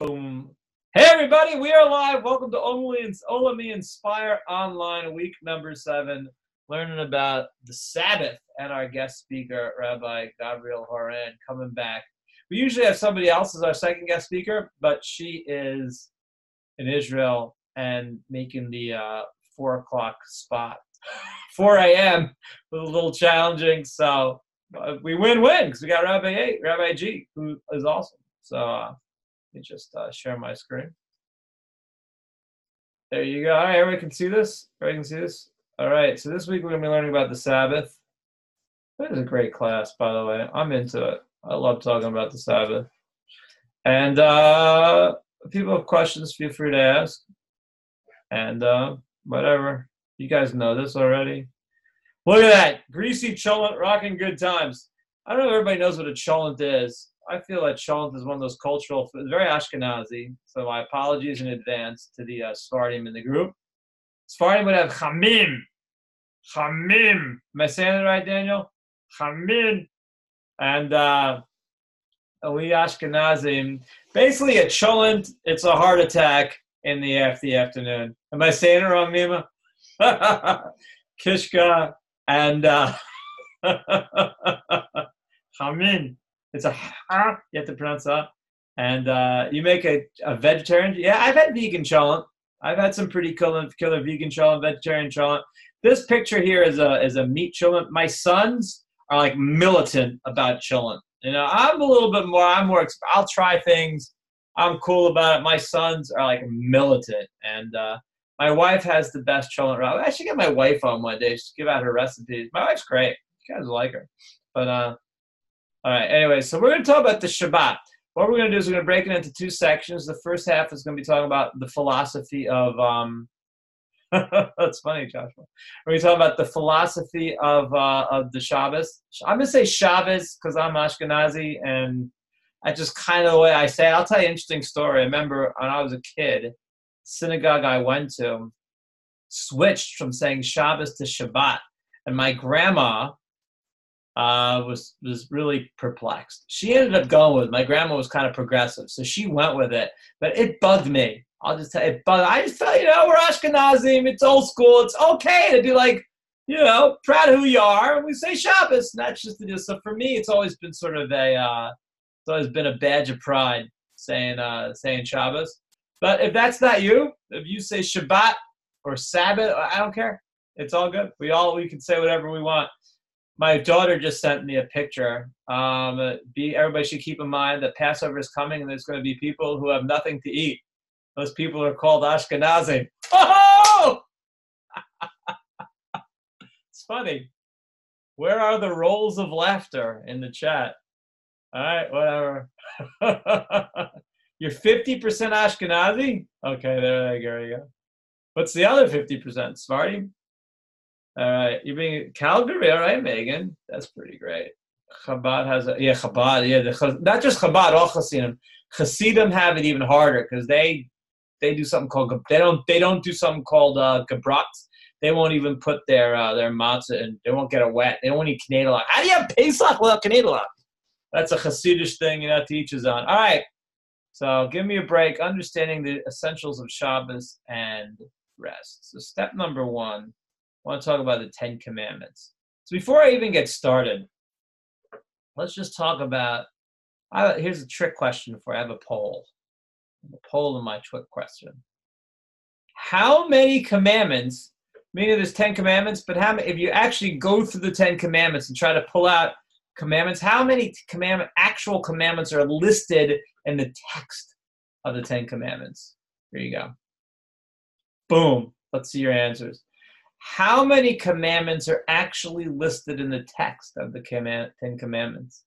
Boom. Hey everybody, we are live. Welcome to Olami Inspire Online, week number 7, learning about the Sabbath and our guest speaker, Rabbi Gabriel Horan, coming back. We usually have somebody else as our second guest speaker, but she is in Israel and making the 4 o'clock spot. 4 a.m. was a little challenging, so we win-win because we got Rabbi G, who is awesome. So let me just share my screen. There you go. All right, everybody can see this? Everybody can see this? All right, so this week we're going to be learning about the Sabbath. That is a great class, by the way. I'm into it. I love talking about the Sabbath. And if people have questions, feel free to ask. And whatever. You guys know this already. Look at that. Greasy cholent, rocking good times. I don't know if everybody knows what a cholent is. I feel that cholent is one of those cultural foods, very Ashkenazi. So my apologies in advance to the Sephardim in the group. Sephardim would have chamim. Chamim. Am I saying it right, Daniel? Chamim. And we Ashkenazim, basically a cholent, it's a heart attack in the afternoon. Am I saying it wrong, Nima? Kishka and Chamin. It's a you have to pronounce that. And you make a vegetarian. Yeah, I've had vegan cholent. I've had some pretty killer vegan cholent, vegetarian cholent. This picture here is a meat cholent. My sons are like militant about cholent. You know, I'm a little bit more. I'll try things. I'm cool about it. My sons are like militant, and my wife has the best cholent route. I should get my wife on one day. Just give out her recipes. My wife's great. You guys like her. But all right. Anyway, so we're going to talk about the Shabbat. What we're going to do is we're going to break it into 2 sections. The first half is going to be talking about the philosophy of that's funny, Joshua. We're going to talk about the philosophy of the Shabbos. I'm going to say Shabbos because I'm Ashkenazi, and I just kind of the way I say it. I'll tell you an interesting story. I remember when I was a kid, synagogue I went to switched from saying Shabbos to Shabbat, and my grandma was really perplexed. She ended up going with it. My grandma was kind of progressive, so she went with it, but it bugged me. I'll just tell you, I just felt, we're Ashkenazim, it's old school, it's okay to be like, proud of who you are, and we say Shabbos, and that's just the deal. So for me, it's always been sort of it's always been a badge of pride saying Shabbos. But if that's not you, if you say Shabbat or Sabbath, I don't care. It's all good. We can say whatever we want. My daughter just sent me a picture. Everybody should keep in mind that Passover is coming, and there's going to be people who have nothing to eat. Those people are called Ashkenazim. Oh! It's funny. Where are the rolls of laughter in the chat? All right, whatever. You're 50% Ashkenazi? Okay, there you go. What's the other 50%? Sephardi? All right, you're being Calgary. All right, Megan. That's pretty great. Chabad has Chabad. Yeah, not just Chabad, all Hasidim. Hasidim have it even harder because they do something called they don't do something called gebrat. They won't even put their matzah in. They won't get it wet. They don't eat knedel. How do you have Pesach without knedel? That's a Hasidish thing, to each his own. All right, so give me a break. Understanding the essentials of Shabbos and rest. So step number 1, I want to talk about the 10 Commandments. So before I even get started, let's just talk about, here's a trick question for you. I have a poll. A poll in my trick question. How many commandments, meaning there's 10 commandments, but if you actually go through the 10 commandments and try to pull out commandments, how many actual commandments are listed in the text of the 10 commandments? Here you go. Boom. Let's see your answers. How many commandments are actually listed in the text of the 10 commandments?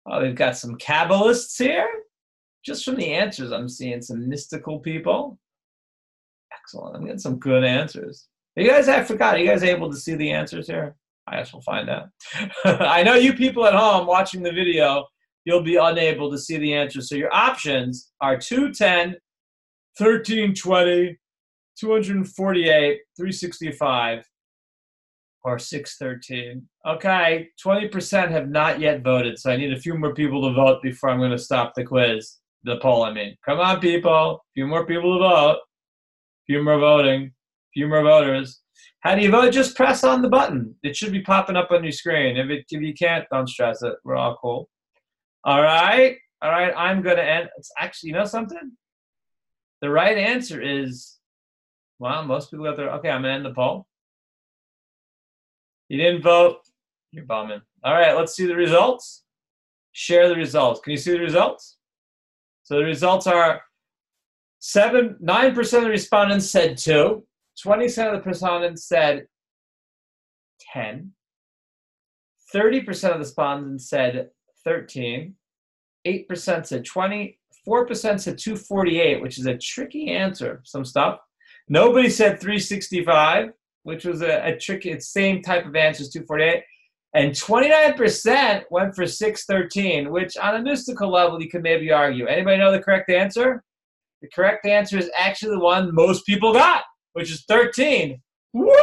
Oh, we've got some Kabbalists here. Just from the answers, I'm seeing some mystical people. Excellent. I'm getting some good answers. Are you guys able to see the answers here? I guess we'll find out. I know you people at home watching the video, you'll be unable to see the answers. So your options are 210, 1320, 248, 365, or 613. Okay, 20% have not yet voted, so I need a few more people to vote before I'm going to stop the quiz. The poll, I mean. Come on, people. A few more people to vote. Few more voting. Few more voters. How do you vote? Just press on the button. It should be popping up on your screen. If you can't, don't stress it. We're all cool. All right. All right. I'm going to end. It's actually, you know something? The right answer is, well, most people got their, okay, I'm going to end the poll. You didn't vote. You're bumming. All right. Let's see the results. Share the results. Can you see the results? So the results are 9% of the respondents said 2. 20% of the respondents said 10. 30% of the respondents said 13. 8% said 20. 4% said 248, which is a tricky answer. Some stuff. Nobody said 365, which was a tricky, it's same type of answer as 248. And 29% went for 613, which on a mystical level, you could maybe argue. Anybody know the correct answer? The correct answer is actually the one most people got, which is 13. Woo!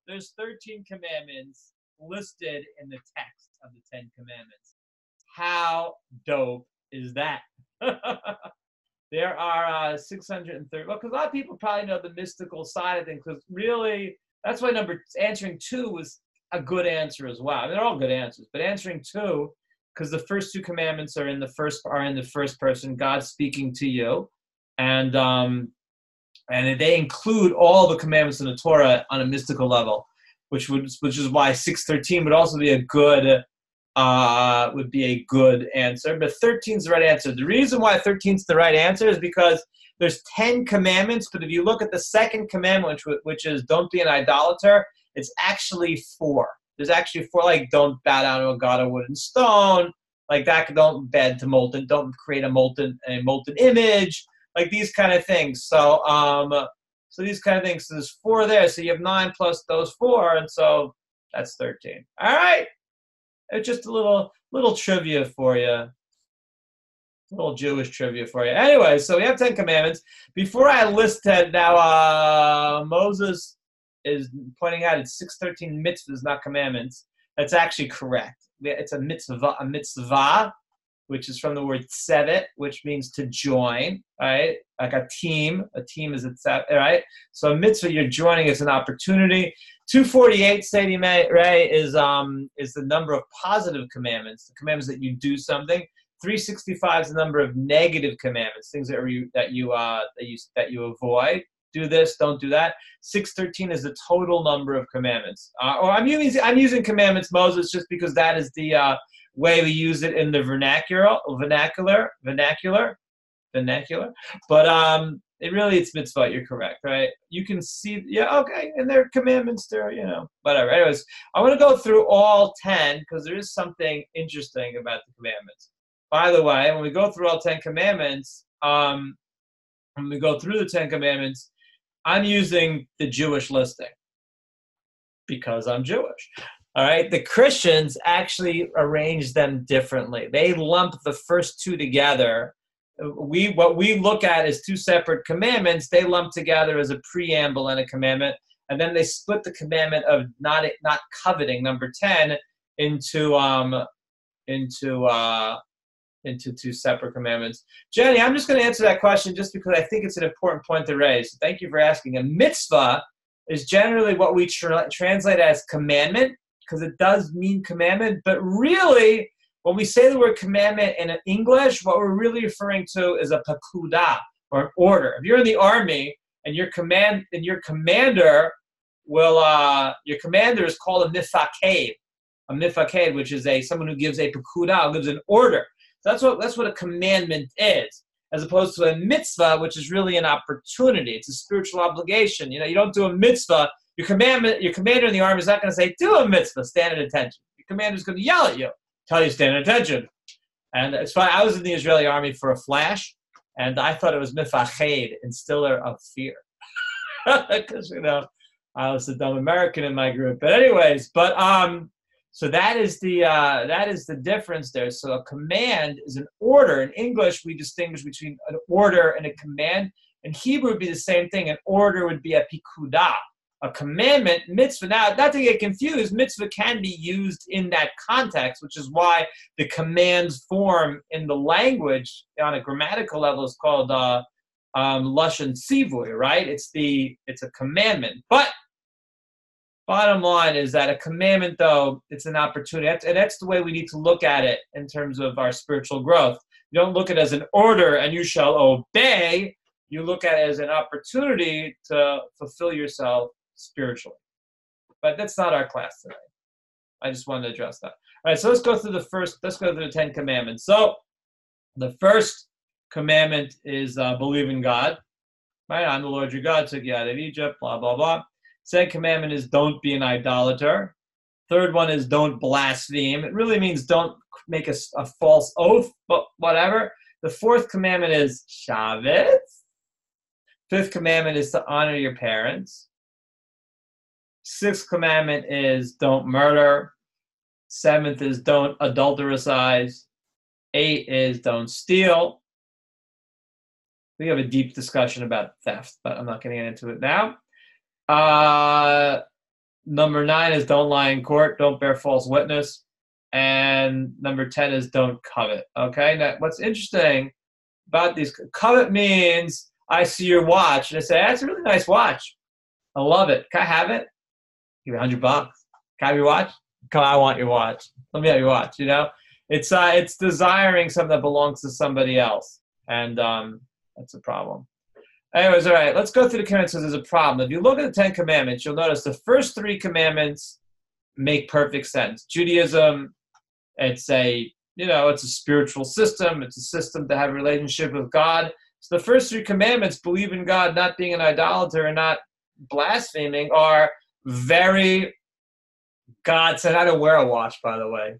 There's 13 commandments listed in the text of the 10 commandments. How dope is that? There are 630. Well, because a lot of people probably know the mystical side of things, because really, that's why answering 2 was a good answer as well. I mean, they're all good answers, but answering 2, because the first 2 commandments are in the first person, God speaking to you, and they include all the commandments in the Torah on a mystical level, which is why 613 would also be a good answer. But 13 is the right answer. The reason why 13 is the right answer is because there's 10 commandments, but if you look at the second commandment, which is don't be an idolater, it's actually 4. There's actually 4, like don't bow down to a god of wood and stone, like that. Don't bed to molten. Don't create a molten image, like these kind of things. So these kind of things. So there's 4 there. So you have 9 plus those 4, and so that's 13. All right. It's just a little trivia for you. A little Jewish trivia for you. Anyway, so we have 10 commandments. Before I list it, now Moses is pointing out it's 613 mitzvahs, not commandments. That's actually correct. It's a mitzvah, which is from the word tzevet, which means to join, right? Like a team. A team is a tzevet, right? So a mitzvah, you're joining as an opportunity. 248, Sadie May, right, is the number of positive commandments, the commandments that you do something. 365 is the number of negative commandments, things that you avoid. Do this, don't do that. 613 is the total number of commandments. Or I'm using commandments, Moses, just because that is the way we use it in the vernacular. But it's mitzvah. You're correct, right? You can see, yeah, okay, and there are commandments there, whatever. Anyways, I want to go through all 10 because there is something interesting about the commandments. By the way, when we go through all 10 commandments, I'm using the Jewish listing because I'm Jewish. All right, the Christians actually arrange them differently. They lump the first 2 together. What we look at as 2 separate commandments, they lump together as a preamble and a commandment, and then they split the commandment of not coveting, number 10, into 2 separate commandments. Jenny, I'm just going to answer that question just because I think it's an important point to raise. So thank you for asking. A mitzvah is generally what we translate as commandment, because it does mean commandment, but really, when we say the word commandment in English, what we're really referring to is a pakuda, or an order. If you're in the army and your commander is called a mifaked, which is someone who gives a pakuda, gives an order. So that's what a commandment is, as opposed to a mitzvah, which is really an opportunity. It's a spiritual obligation. You don't do a mitzvah. Your commander in the army is not going to say, do a mitzvah, stand at attention. Your commander is going to yell at you, tell you stand at attention. And it's funny, I was in the Israeli army for a flash, and I thought it was mifached, instiller of fear. Because, I was a dumb American in my group. But anyways, so that is the difference there. So a command is an order. In English, we distinguish between an order and a command. In Hebrew, it would be the same thing. An order would be a pikudah. a commandment, mitzvah. Now, not to get confused, mitzvah can be used in that context, which is why the commands form in the language on a grammatical level is called lashon tzivui, right? It's a commandment. But bottom line is that a commandment, though, it's an opportunity. And that's the way we need to look at it in terms of our spiritual growth. You don't look at it as an order and you shall obey. You look at it as an opportunity to fulfill yourself spiritually. But that's not our class today. I just wanted to address that. All right, so let's go through the 10 commandments. So the first commandment is believe in God. Right? I'm the Lord your God, took you out of Egypt, blah, blah, blah. Second commandment is don't be an idolater. Third one is don't blaspheme. It really means don't make a false oath, but whatever. The fourth commandment is Shabbos. Fifth commandment is to honor your parents. Sixth commandment is don't murder. Seventh is don't adultericize. 8 is don't steal. We have a deep discussion about theft, but I'm not going to get into it now. Number 9 is don't lie in court, don't bear false witness. And number 10 is don't covet. Okay, now what's interesting about these, covet means I see your watch and I say, that's a really nice watch. I love it. Can I have it? Give me $100. Can I have your watch? Come on, I want your watch. Let me have your watch, you know? It's desiring something that belongs to somebody else. And that's a problem. Anyways, all right, let's go through the commandments because there's a problem. If you look at the 10 commandments, you'll notice the first 3 commandments make perfect sense. Judaism, it's a spiritual system. It's a system to have a relationship with God. So the first 3 commandments, believe in God, not being an idolater and not blaspheming, are very God said. I don't wear a watch, by the way,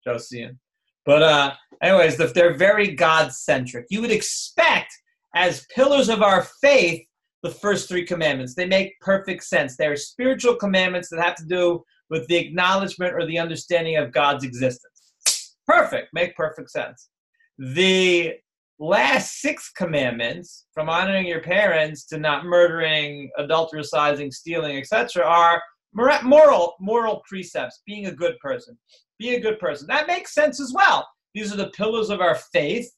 Josian. But anyways, they're very God-centric. You would expect, as pillars of our faith, the first 3 commandments. They make perfect sense. They're spiritual commandments that have to do with the acknowledgement or the understanding of God's existence. Perfect. Make perfect sense. The last 6 commandments, from honoring your parents to not murdering, adultericizing, stealing, etc., are moral precepts, being a good person. Be a good person. That makes sense as well. These are the pillars of our faith.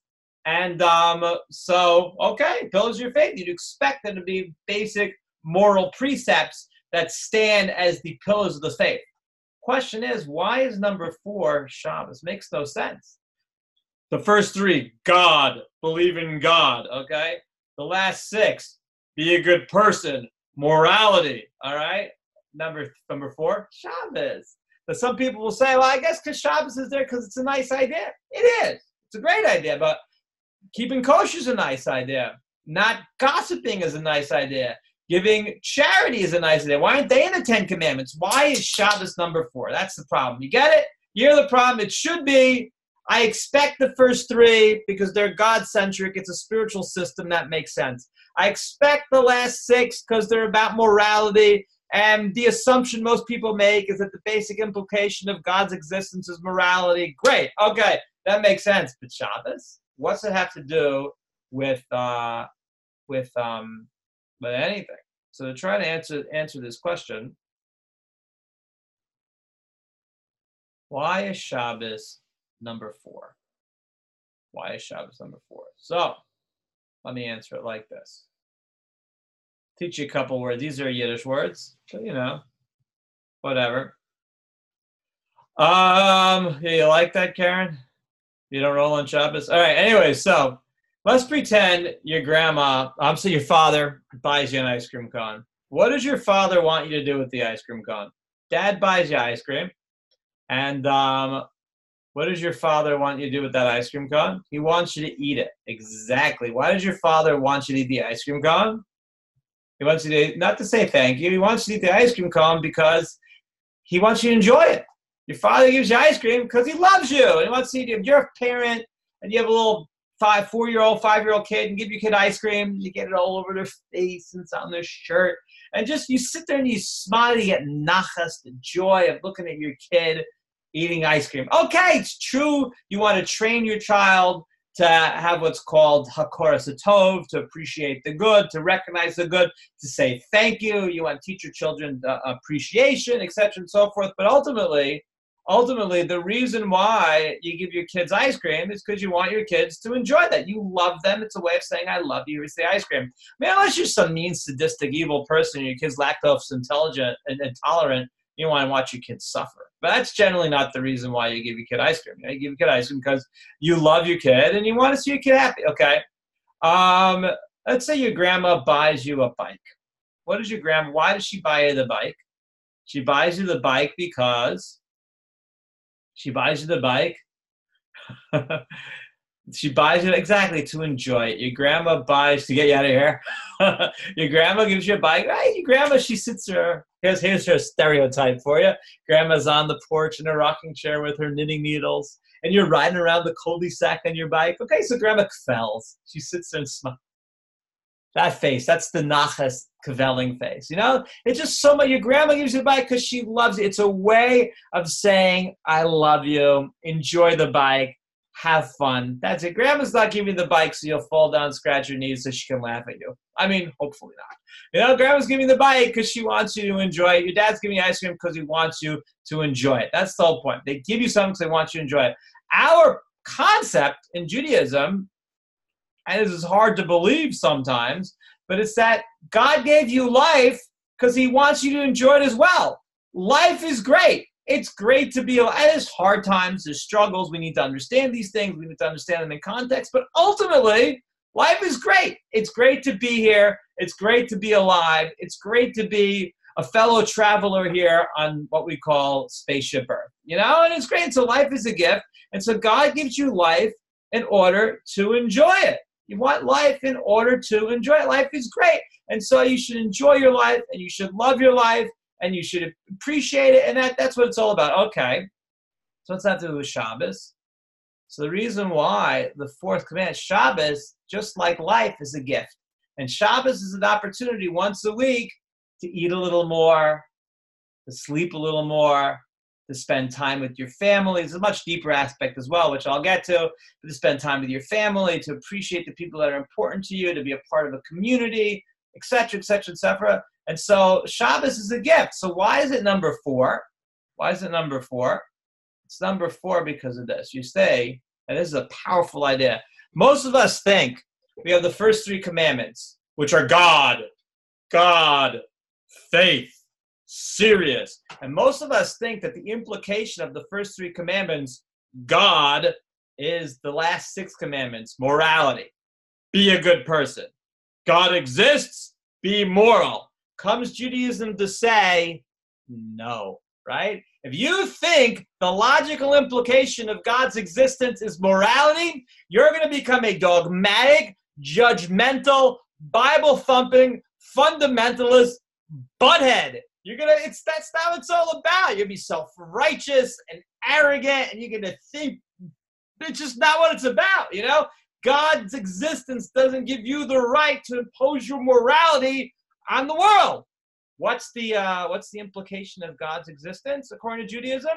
And pillars of your faith. You'd expect them to be basic moral precepts that stand as the pillars of the faith. Question is, why is number 4 Shabbos? Makes no sense. The first 3, God, believe in God, okay? The last 6, be a good person, morality, all right? Number 4, Shabbos. But some people will say, well, I guess because Shabbos is there because it's a nice idea. It is. It's a great idea, but keeping kosher is a nice idea. Not gossiping is a nice idea. Giving charity is a nice idea. Why aren't they in the 10 commandments? Why is Shabbos number 4? That's the problem. You get it? You hear the problem? It should be, I expect the first 3 because they're God-centric. It's a spiritual system that makes sense. I expect the last 6 because they're about morality. And the assumption most people make is that the basic implication of God's existence is morality. Great. Okay. That makes sense. But Shabbos? What's it have to do with anything? So to try to answer this question, why is Shabbos number 4? Why is Shabbos number 4? So let me answer it like this. Teach you a couple words. These are Yiddish words, so whatever. Yeah, you like that, Karen? You don't roll on Shabbos? All right, anyway, so let's pretend your grandma, obviously your father, buys you an ice cream cone. What does your father want you to do with the ice cream cone? Dad buys you ice cream. And what does your father want you to do with that ice cream cone? He wants you to eat it. Exactly. Why does your father want you to eat the ice cream cone? He wants you to, not to say thank you, he wants you to eat the ice cream cone because he wants you to enjoy it. Your father gives you ice cream because he loves you. And he wants you to, if you're a parent and you have a little 4-year-old, 5-year-old kid and give your kid ice cream, you get it all over their face and it's on their shirt. And just, you sit there and you smile, you get nachas, the joy of looking at your kid eating ice cream. Okay, it's true. You want to train your child to have what's called hakoras hatov, to appreciate the good, to recognize the good, to say thank you. You want to teach your children appreciation, etc., and so forth. But ultimately, the reason why you give your kids ice cream is because you want your kids to enjoy that. You love them. It's a way of saying I love you. It's the ice cream. I mean, unless you're some mean, sadistic, evil person, and your kid's lactose intolerant and intolerant, you want to watch your kids suffer. But that's generally not the reason why you give your kid ice cream. You give your kid ice cream because you love your kid and you want to see your kid happy. Okay. Let's say your grandma buys you a bike. What is your grandma? Why does she buy you the bike? She buys you the bike because she buys you the bike. She buys it exactly to enjoy it. Your grandma buys to get you out of here. Your grandma gives you a bike. Right? Your grandma, she sits there. Here's her stereotype for you. Grandma's on the porch in a rocking chair with her knitting needles, and you're riding around the cul-de-sac on your bike. Okay, so grandma kvells. She sits there and smiles. That face, that's the nachas kvelling face. You know, it's just so much. Your grandma gives you the bike because she loves it. It's a way of saying, I love you. Enjoy the bike. Have fun. That's it. Grandma's not giving you the bike so you'll fall down, scratch your knees so she can laugh at you. I mean, hopefully not. You know, grandma's giving you the bike because she wants you to enjoy it. Your dad's giving you ice cream because he wants you to enjoy it. That's the whole point. They give you something because they want you to enjoy it. Our concept in Judaism, and this is hard to believe sometimes, but it's that God gave you life because he wants you to enjoy it as well. Life is great. It's great to be alive. There's hard times, there's struggles. We need to understand these things. We need to understand them in context. But ultimately, life is great. It's great to be here. It's great to be alive. It's great to be a fellow traveler here on what we call spaceship Earth. You know, and it's great. So life is a gift. And so God gives you life in order to enjoy it. You want life in order to enjoy it. Life is great. And so you should enjoy your life and you should love your life. And you should appreciate it, and that's what it's all about. Okay, so what's that to do with Shabbos? So the reason why the fourth command, Shabbos, just like life, is a gift. And Shabbos is an opportunity once a week to eat a little more, to sleep a little more, to spend time with your family. It's a much deeper aspect as well, which I'll get to, but to spend time with your family, to appreciate the people that are important to you, to be a part of a community, etc., etc., etc. And so Shabbos is a gift. So why is it number 4? Why is it number 4? It's number 4 because of this. You say, and this is a powerful idea. Most of us think we have the first 3 commandments, which are God, faith, serious. And most of us think that the implication of the first 3 commandments, God, is the last 6 commandments, morality. Be a good person. God exists, be moral. Comes Judaism to say, no, right? If you think the logical implication of God's existence is morality, you're going to become a dogmatic, judgmental, Bible-thumping, fundamentalist butthead. That's not what it's all about. You're going to be self-righteous and arrogant, and you're going to think it's just not what it's about, you know? God's existence doesn't give you the right to impose your morality on the world. What's the implication of God's existence according to Judaism?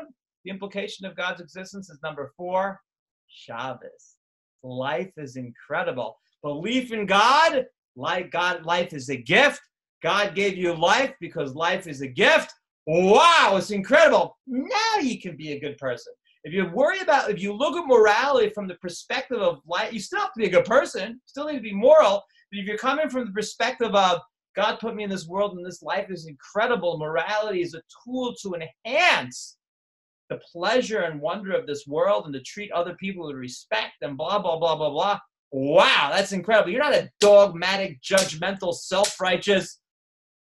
The implication of God's existence is number 4, Shabbos. Life is incredible. Belief in God, life is a gift. God gave you life because life is a gift. Wow, it's incredible. Now you can be a good person. If you look at morality from the perspective of life, you still have to be a good person, still need to be moral, but if you're coming from the perspective of God put me in this world and this life is incredible, morality is a tool to enhance the pleasure and wonder of this world and to treat other people with respect and blah, blah, blah, blah, blah. Wow, that's incredible. You're not a dogmatic, judgmental, self-righteous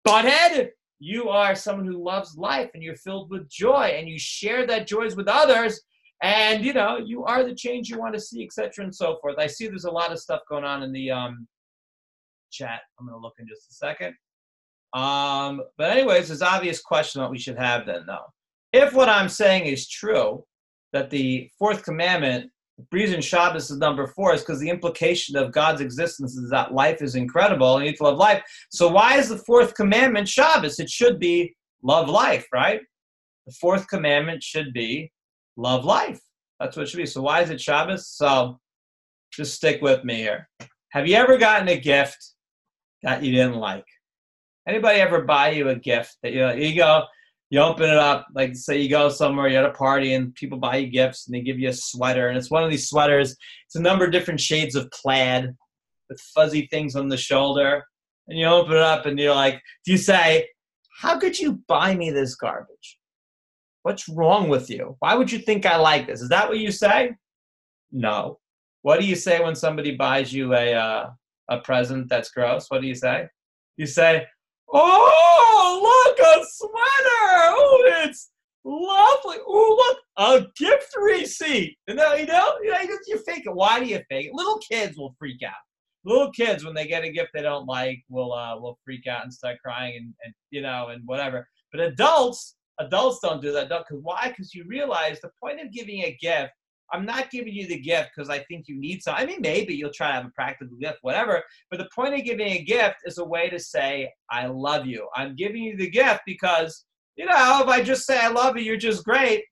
butthead. You are someone who loves life and you're filled with joy and you share that joys with others and, you know, you are the change you want to see, etc. and so forth. I see there's a lot of stuff going on in the chat. I'm going to look in just a second. But anyways, there's an obvious question that we should have then, though. If what I'm saying is true, that the 4th commandment, the reason Shabbos is number 4 is because the implication of God's existence is that life is incredible and you need to love life. So why is the 4th commandment Shabbos? It should be love life, right? The 4th commandment should be love life. That's what it should be. So why is it Shabbos? So Just stick with me here. Have you ever gotten a gift that you didn't like? Anybody ever buy you a gift that you go, you open it up, like say you go somewhere, you're at a party and people buy you gifts and they give you a sweater, and it's one of these sweaters, it's a number of different shades of plaid with fuzzy things on the shoulder, and you open it up and you're like, do you say, how could you buy me this garbage? What's wrong with you? Why would you think I like this? Is that what you say? No. What do you say when somebody buys you a present that's gross? What do you say? You say, oh, look, a sweater. Oh, it's lovely. Oh, look, a gift receipt. You fake it. Why do you fake it? Little kids will freak out. Little kids, when they get a gift they don't like, will freak out and start crying and whatever. But adults don't do that. Because why? Because you realize the point of giving a gift, I'm not giving you the gift because I think you need something. I mean, maybe you'll try to have a practical gift, whatever. But the point of giving a gift is a way to say, I love you. I'm giving you the gift because, if I just say I love you, you're just great.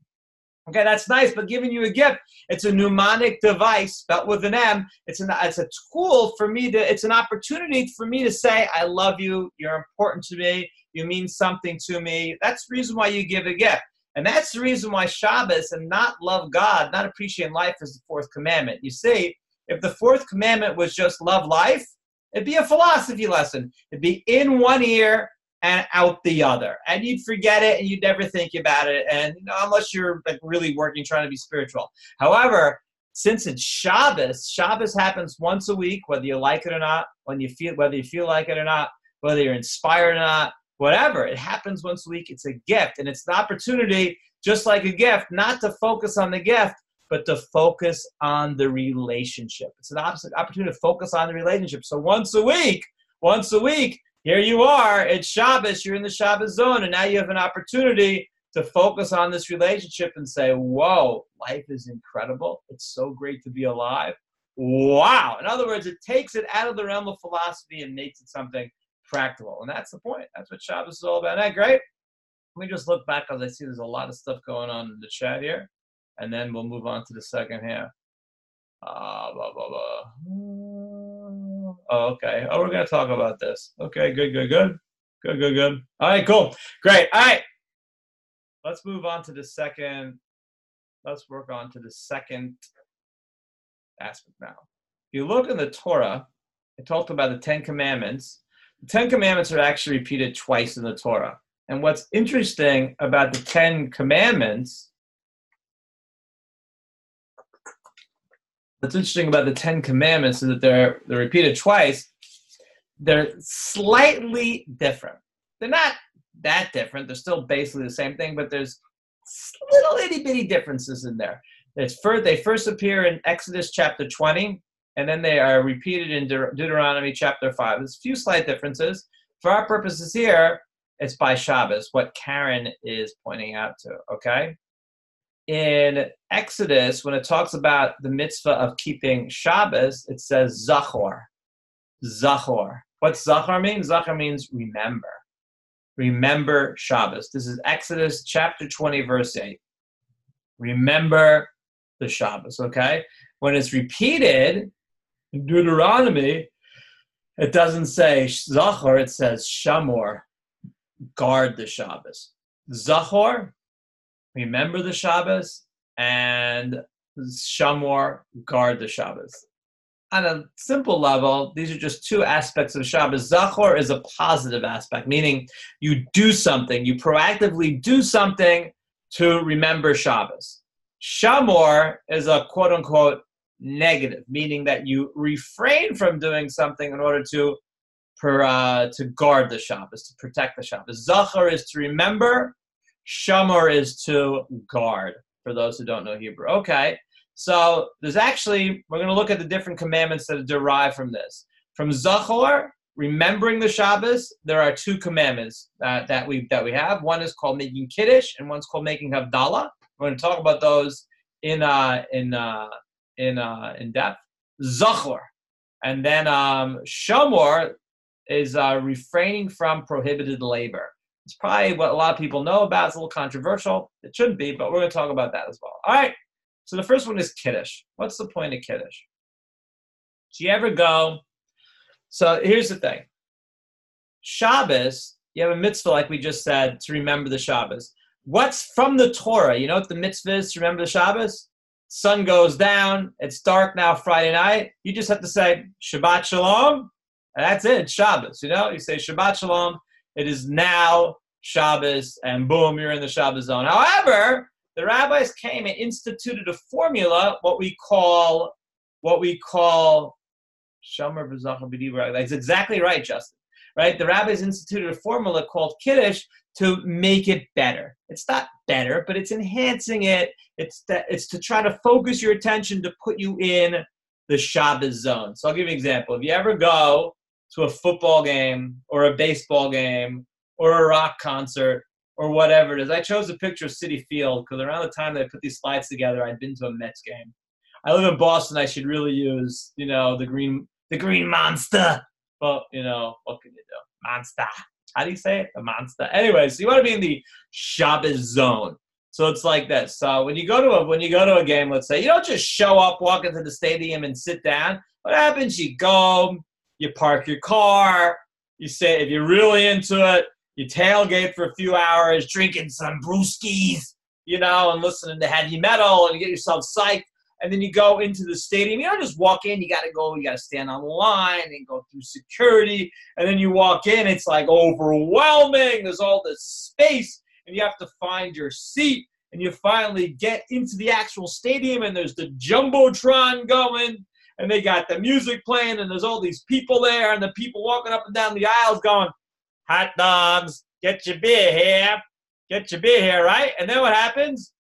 Okay, that's nice, but giving you a gift, it's a mnemonic device spelled with an M. It's a tool for me it's an opportunity for me to say, I love you, you're important to me, you mean something to me. That's the reason why you give a gift. And that's the reason why Shabbos and not love God, not appreciate life is the fourth commandment. You see, if the fourth commandment was just love life, it'd be a philosophy lesson. It'd be in one ear and out the other. And you'd forget it and you'd never think about it. And unless you're like really working, trying to be spiritual. However, since it's Shabbos happens once a week, whether you like it or not, whether you feel like it or not, whether you're inspired or not, whatever, it happens once a week. It's a gift, and it's an opportunity, just like a gift, not to focus on the gift, but to focus on the relationship. It's an opportunity to focus on the relationship. So once a week, here you are, it's Shabbos, you're in the Shabbos zone, and now you have an opportunity to focus on this relationship and say, whoa, life is incredible. It's so great to be alive. Wow. In other words, it takes it out of the realm of philosophy and makes it something practical. And that's the point. That's what Shabbos is all about. Isn't that great? Let me just look back because I see there's a lot of stuff going on in the chat here. And then we'll move on to the second half. Oh, okay. Oh, we're going to talk about this. Okay, good. All right, cool. Great. All right. Let's move on to the second. Let's work on to the second aspect now. If you look in the Torah, it talked about the 10 Commandments. The 10 Commandments are actually repeated twice in the Torah. And what's interesting about the 10 Commandments, is that they're repeated twice. They're slightly different. They're not that different. They're still basically the same thing, but there's little itty-bitty differences in there. They first appear in Exodus chapter 20, and then they are repeated in Deuteronomy chapter 5. There's a few slight differences. For our purposes here, it's by Shabbos, what Karen is pointing out to, okay? In Exodus, when it talks about the mitzvah of keeping Shabbos, it says Zachor. Zachor. What's Zachor mean? Zachor means remember. Remember Shabbos. This is Exodus chapter 20, verse 8. Remember the Shabbos, okay? When it's repeated in Deuteronomy, it doesn't say Zachor, it says Shamor. Guard the Shabbos. Zachor, remember the Shabbos, and Shamor, guard the Shabbos. On a simple level, these are just two aspects of Shabbos. Zachor is a positive aspect, meaning you do something, you proactively do something to remember Shabbos. Shamor is a quote-unquote negative, meaning that you refrain from doing something in order to guard the Shabbos, to protect the Shabbos. Zachor is to remember. Shamor is to guard, for those who don't know Hebrew. Okay, so we're going to look at the different commandments that are derived from this. From Zachor, remembering the Shabbos, there are two commandments that we have. One is called making Kiddush, and one's called making Havdalah. We're going to talk about those in depth. Zachor, and then Shamor is refraining from prohibited labor. It's probably what a lot of people know about. It's a little controversial. It shouldn't be, but we're going to talk about that as well. All right. So the first one is Kiddush. What's the point of Kiddush? Do you ever go? So here's the thing. Shabbos, you have a mitzvah, like we just said, to remember the Shabbos. What's from the Torah? You know what the mitzvah is to remember the Shabbos? Sun goes down. It's dark now Friday night. You just have to say, Shabbat Shalom. And that's it. It's Shabbos. You know, you say Shabbat Shalom. It is now Shabbos. And boom, you're in the Shabbos zone. However, the rabbis came and instituted a formula, what we call Shomer B'Zacha B'Dibra. That's exactly right, Justin. Right? The rabbis instituted a formula called Kiddush to make it better. It's not better, but it's enhancing it. It's to try to focus your attention to put you in the Shabbos zone. So I'll give you an example. If you ever go to a football game or a baseball game or a rock concert or whatever it is, I chose a picture of Citi Field because around the time that I put these slides together, I'd been to a Mets game. I live in Boston. I should really use, the green monster. Well, what can you do? Monster. How do you say it? A monster. Anyway, so you want to be in the Shabbos zone. So it's like this. So when you go to a game, let's say, you don't just show up, walk into the stadium, and sit down. What happens? You go, you park your car, you say, if you're really into it, you tailgate for a few hours, drinking some brewskis, and listening to heavy metal, and you get yourself psyched. And then you go into the stadium. You don't just walk in. You got to stand on the line and go through security. And then you walk in. It's like overwhelming. There's all this space. And you have to find your seat. And you finally get into the actual stadium. And there's the Jumbotron going. And they got the music playing. And there's all these people there. And the people walking up and down the aisles going, hot dogs, get your beer here. Get your beer here, right? And then what happens?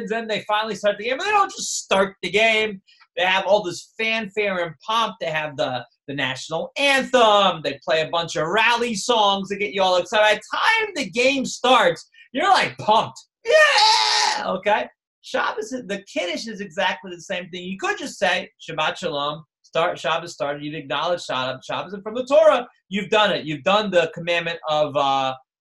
Then they finally start the game. And they don't just start the game. They have all this fanfare and pomp. They have the national anthem. They play a bunch of rally songs to get you all excited. By the time the game starts, you're like pumped. Yeah! Okay? Shabbos, the Kiddush is exactly the same thing. You could just say, Shabbat Shalom, Shabbos started. You've acknowledged Shabbos. And from the Torah, you've done it. You've done the commandment of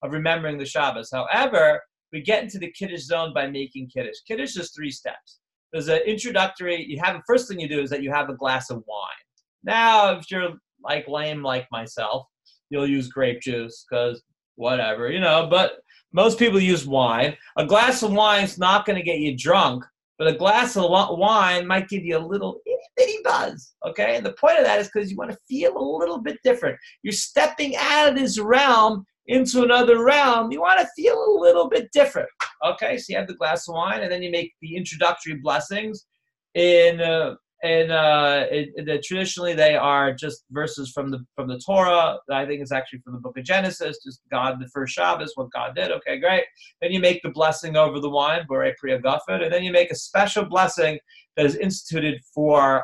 remembering the Shabbos. However, we get into the Kiddush zone by making Kiddush. Kiddush is 3 steps. There's an introductory. First thing you do is that you have a glass of wine. Now, if you're lame like myself, you'll use grape juice because whatever, but most people use wine. A glass of wine is not going to get you drunk, but a glass of wine might give you a little itty-bitty buzz, okay? And the point of that is because you want to feel a little bit different. You're stepping out of this realm into another realm. You want to feel a little bit different. Okay, so you have the glass of wine, and then you make the introductory blessings. Traditionally, they are just verses from the Torah. I think it's actually from the book of Genesis, just God, the first Shabbos, what God did. Okay, great. Then you make the blessing over the wine, Borei Priya Gafet, and then you make a special blessing that is instituted for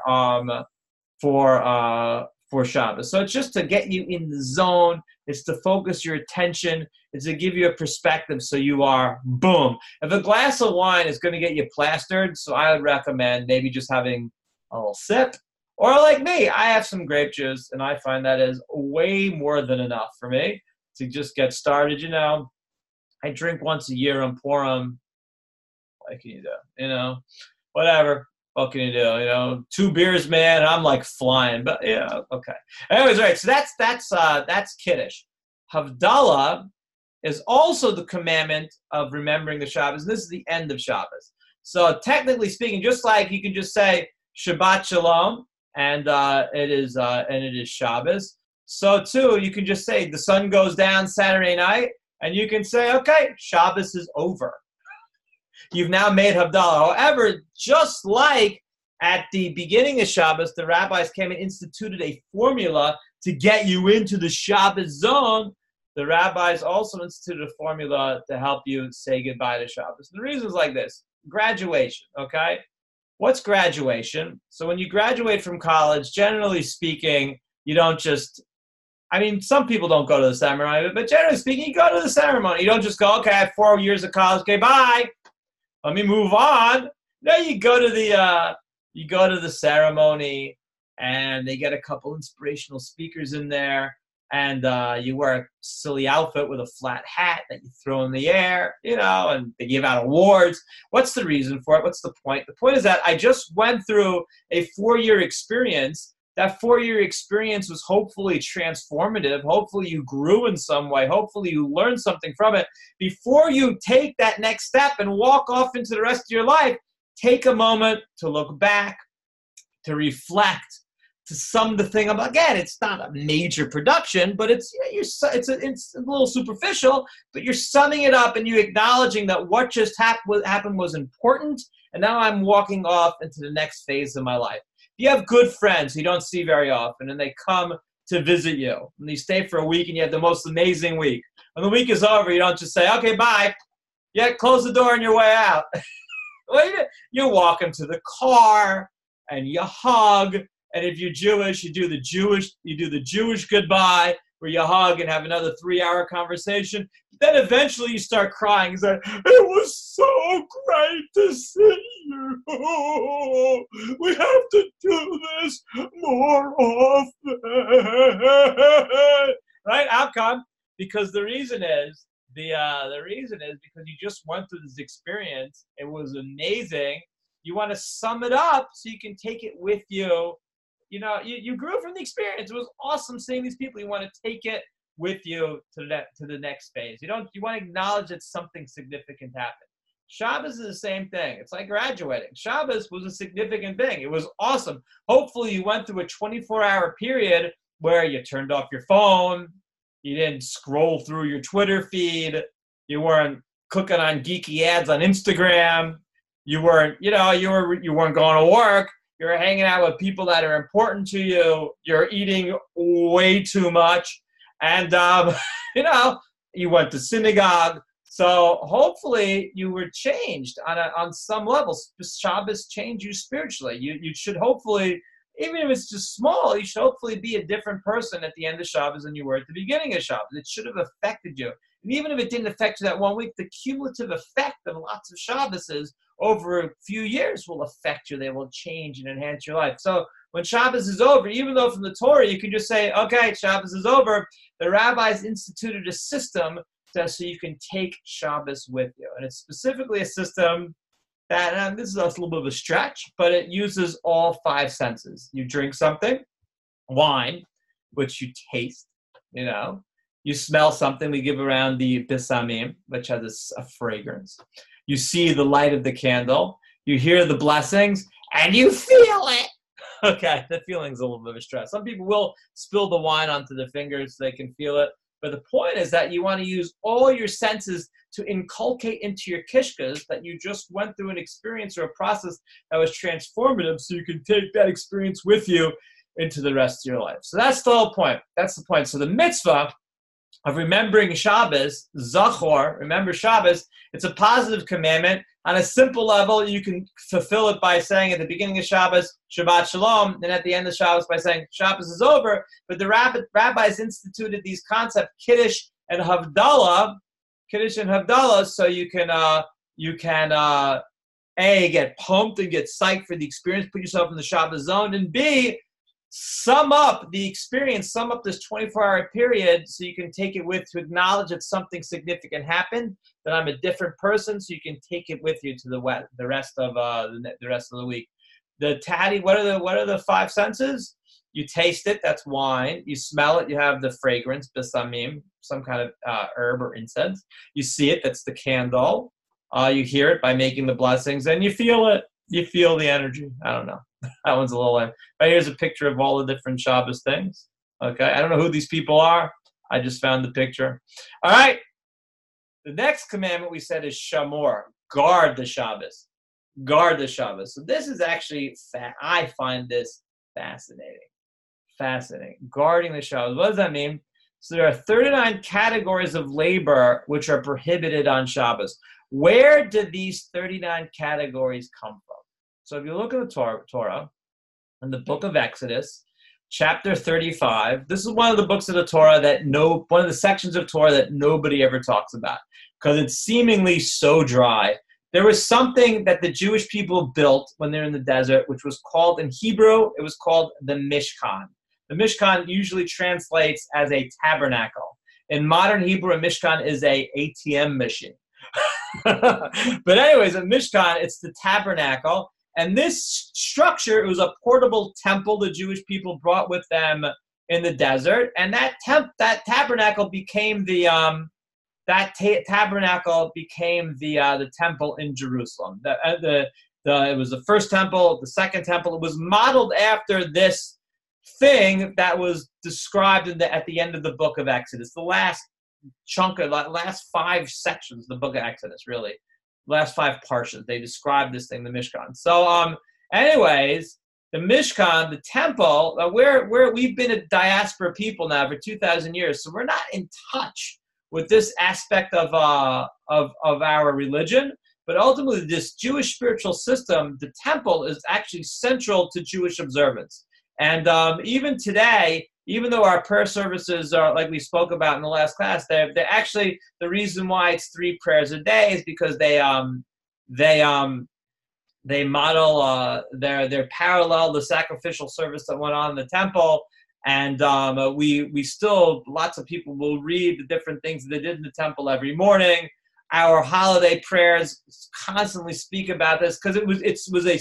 Shabbos. So it's just to get you in the zone. It's to focus your attention. It's to give you a perspective so you are, boom. If a glass of wine is going to get you plastered, so I would recommend maybe just having a little sip. Or like me, I have some grape juice, and I find that is way more than enough for me to just get started. I drink once a year on Purim. What can you do? Whatever. What can you do? 2 beers, man, and I'm like flying. But yeah, okay. Anyways, all right. So that's Kiddush. Havdalah is also the commandment of remembering the Shabbos. And this is the end of Shabbos. So technically speaking, just like you can just say Shabbat Shalom, and it is Shabbos. So too, you can just say the sun goes down Saturday night, and you can say, okay, Shabbos is over. You've now made Havdalah. However, just like at the beginning of Shabbos, the rabbis came and instituted a formula to get you into the Shabbos zone. The rabbis also instituted a formula to help you say goodbye to Shabbos. The reason is like this. Graduation, okay? What's graduation? So when you graduate from college, generally speaking, you don't just, some people don't go to the ceremony, but generally speaking, you go to the ceremony. You don't just go, okay, I have 4 years of college, okay, bye. Let me move on. Now you go to the ceremony, and they get a couple inspirational speakers in there, and you wear a silly outfit with a flat hat that you throw in the air, and they give out awards. What's the reason for it? What's the point? The point is that I just went through a 4-year experience. That 4-year experience was hopefully transformative. Hopefully you grew in some way. Hopefully you learned something from it. Before you take that next step and walk off into the rest of your life, take a moment to look back, to reflect, to sum the thing up. Again, it's not a major production, but it's a little superficial, but you're summing it up and you're acknowledging that what just happened was important, and now I'm walking off into the next phase of my life. You have good friends who you don't see very often, and they come to visit you. And you stay for a week, and you have the most amazing week. When the week is over, you don't just say, okay, bye. Yeah, close the door on your way out. You walk them to the car, and you hug. And if you're Jewish, you do the Jewish goodbye, where you hug and have another 3-hour conversation. Then eventually you start crying. You say, it was so great to see you. We have to do this more often. Right? Outcome. Because the reason is because you just went through this experience. It was amazing. You want to sum it up so you can take it with you. You grew from the experience. It was awesome seeing these people. You want to take it with you to the next phase. You want to acknowledge that something significant happened. Shabbos is the same thing. It's like graduating. Shabbos was a significant thing. It was awesome. Hopefully you went through a 24-hour period where you turned off your phone, you didn't scroll through your Twitter feed, you weren't clicking on geeky ads on Instagram, you weren't going to work. You're hanging out with people that are important to you. You're eating way too much. And, you went to synagogue. So hopefully you were changed on some level. Shabbos changed you spiritually. You should hopefully, even if it's just small, you should hopefully be a different person at the end of Shabbos than you were at the beginning of Shabbos. It should have affected you. And even if it didn't affect you that one week, the cumulative effect of lots of Shabboses over a few years will affect you. They will change and enhance your life. So when Shabbos is over, even though from the Torah you can just say, okay, Shabbos is over, the rabbis instituted a system so you can take Shabbos with you. And it's specifically a system that, and this is a little bit of a stretch, but it uses all 5 senses. You drink something, wine, which you taste, You smell something, we give around the bisamim, which has a fragrance. You see the light of the candle. You hear the blessings, and you feel it. Okay, the feeling's a little bit of a stress. Some people will spill the wine onto their fingers so they can feel it. But the point is that you want to use all your senses to inculcate into your kishkas that you just went through an experience or a process that was transformative, so you can take that experience with you into the rest of your life. So that's the whole point. That's the point. So the mitzvah of remembering Shabbos, Zachor, remember Shabbos, it's a positive commandment. On a simple level, you can fulfill it by saying at the beginning of Shabbos, Shabbat Shalom, and at the end of Shabbos by saying Shabbos is over. But the rabbis instituted these concepts, Kiddush and Havdalah, so you can A, get pumped and get psyched for the experience, put yourself in the Shabbos zone, and B, sum up the experience, sum up this 24-hour period so you can take it with to acknowledge that something significant happened, that I'm a different person, so you can take it with you to the rest of the week. The taddy, what are the 5 senses? You taste it, that's wine. You smell it, you have the fragrance, bisamim, some kind of herb or incense. You see it, that's the candle. You hear it by making the blessings, and you feel it. You feel the energy. I don't know. That one's a little lame. But here's a picture of all the different Shabbos things. Okay, I don't know who these people are. I just found the picture. All right. The next commandment we said is Shamor. Guard the Shabbos. Guard the Shabbos. So this is actually, I find this fascinating. Fascinating. Guarding the Shabbos. What does that mean? So there are 39 categories of labor which are prohibited on Shabbos. Where did these 39 categories come from? So if you look at the Torah, in the book of Exodus, chapter 35, this is one of the books of the Torah one of the sections of Torah that nobody ever talks about because it's seemingly so dry. There was something that the Jewish people built when they're in the desert, which was called, in Hebrew, it was called the Mishkan. The Mishkan usually translates as a tabernacle. In modern Hebrew, a Mishkan is a ATM machine. But anyways, a Mishkan, it's the tabernacle. And this structure, it was a portable temple the Jewish people brought with them in the desert. And that tabernacle became the temple in Jerusalem. It was the first temple, the second temple. It was modeled after this thing that was described at the end of the book of Exodus, the last chunk of the last 5 sections of the book of Exodus, really. Last 5 parshas, they describe this thing, the Mishkan. So, anyways, the Mishkan, the temple, we've been a diaspora people now for 2,000 years, so we're not in touch with this aspect of our religion. But ultimately, this Jewish spiritual system, the temple, is actually central to Jewish observance. And even today, even though our prayer services are, like we spoke about in the last class, they're actually, the reason why it's 3 prayers a day is because they model, they're parallel the sacrificial service that went on in the temple. And we still, lots of people will read the different things that they did in the temple every morning. Our holiday prayers constantly speak about this because it was the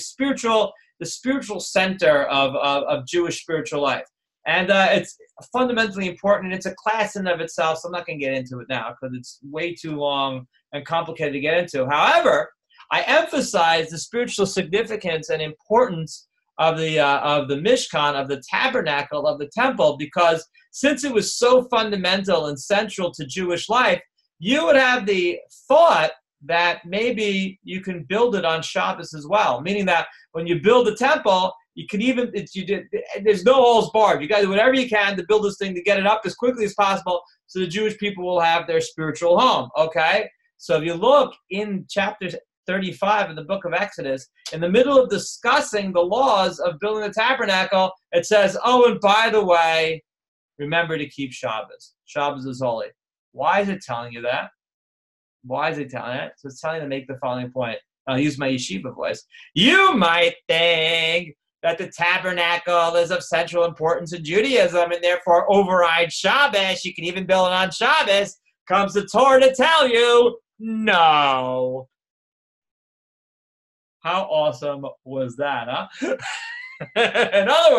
spiritual center of Jewish spiritual life. And it's fundamentally important, and it's a class in and of itself, so I'm not going to get into it now because it's way too long and complicated to get into. However, I emphasize the spiritual significance and importance of the Mishkan, of the tabernacle, of the temple, because since it was so fundamental and central to Jewish life, you would have the thought that maybe you can build it on Shabbos as well, meaning that when you build a temple, you can even, there's no holes barred. You got to do whatever you can to build this thing, to get it up as quickly as possible so the Jewish people will have their spiritual home, okay? So if you look in chapter 35 of the book of Exodus, in the middle of discussing the laws of building the tabernacle, it says, oh, and by the way, remember to keep Shabbos. Shabbos is holy. Why is it telling you that? Why is it telling it? So it's telling you to make the following point. I'll use my yeshiva voice. You might think that the tabernacle is of central importance in Judaism and therefore overrides Shabbos. You can even build it on Shabbos. Comes the Torah to tell you, no. How awesome was that, huh? In other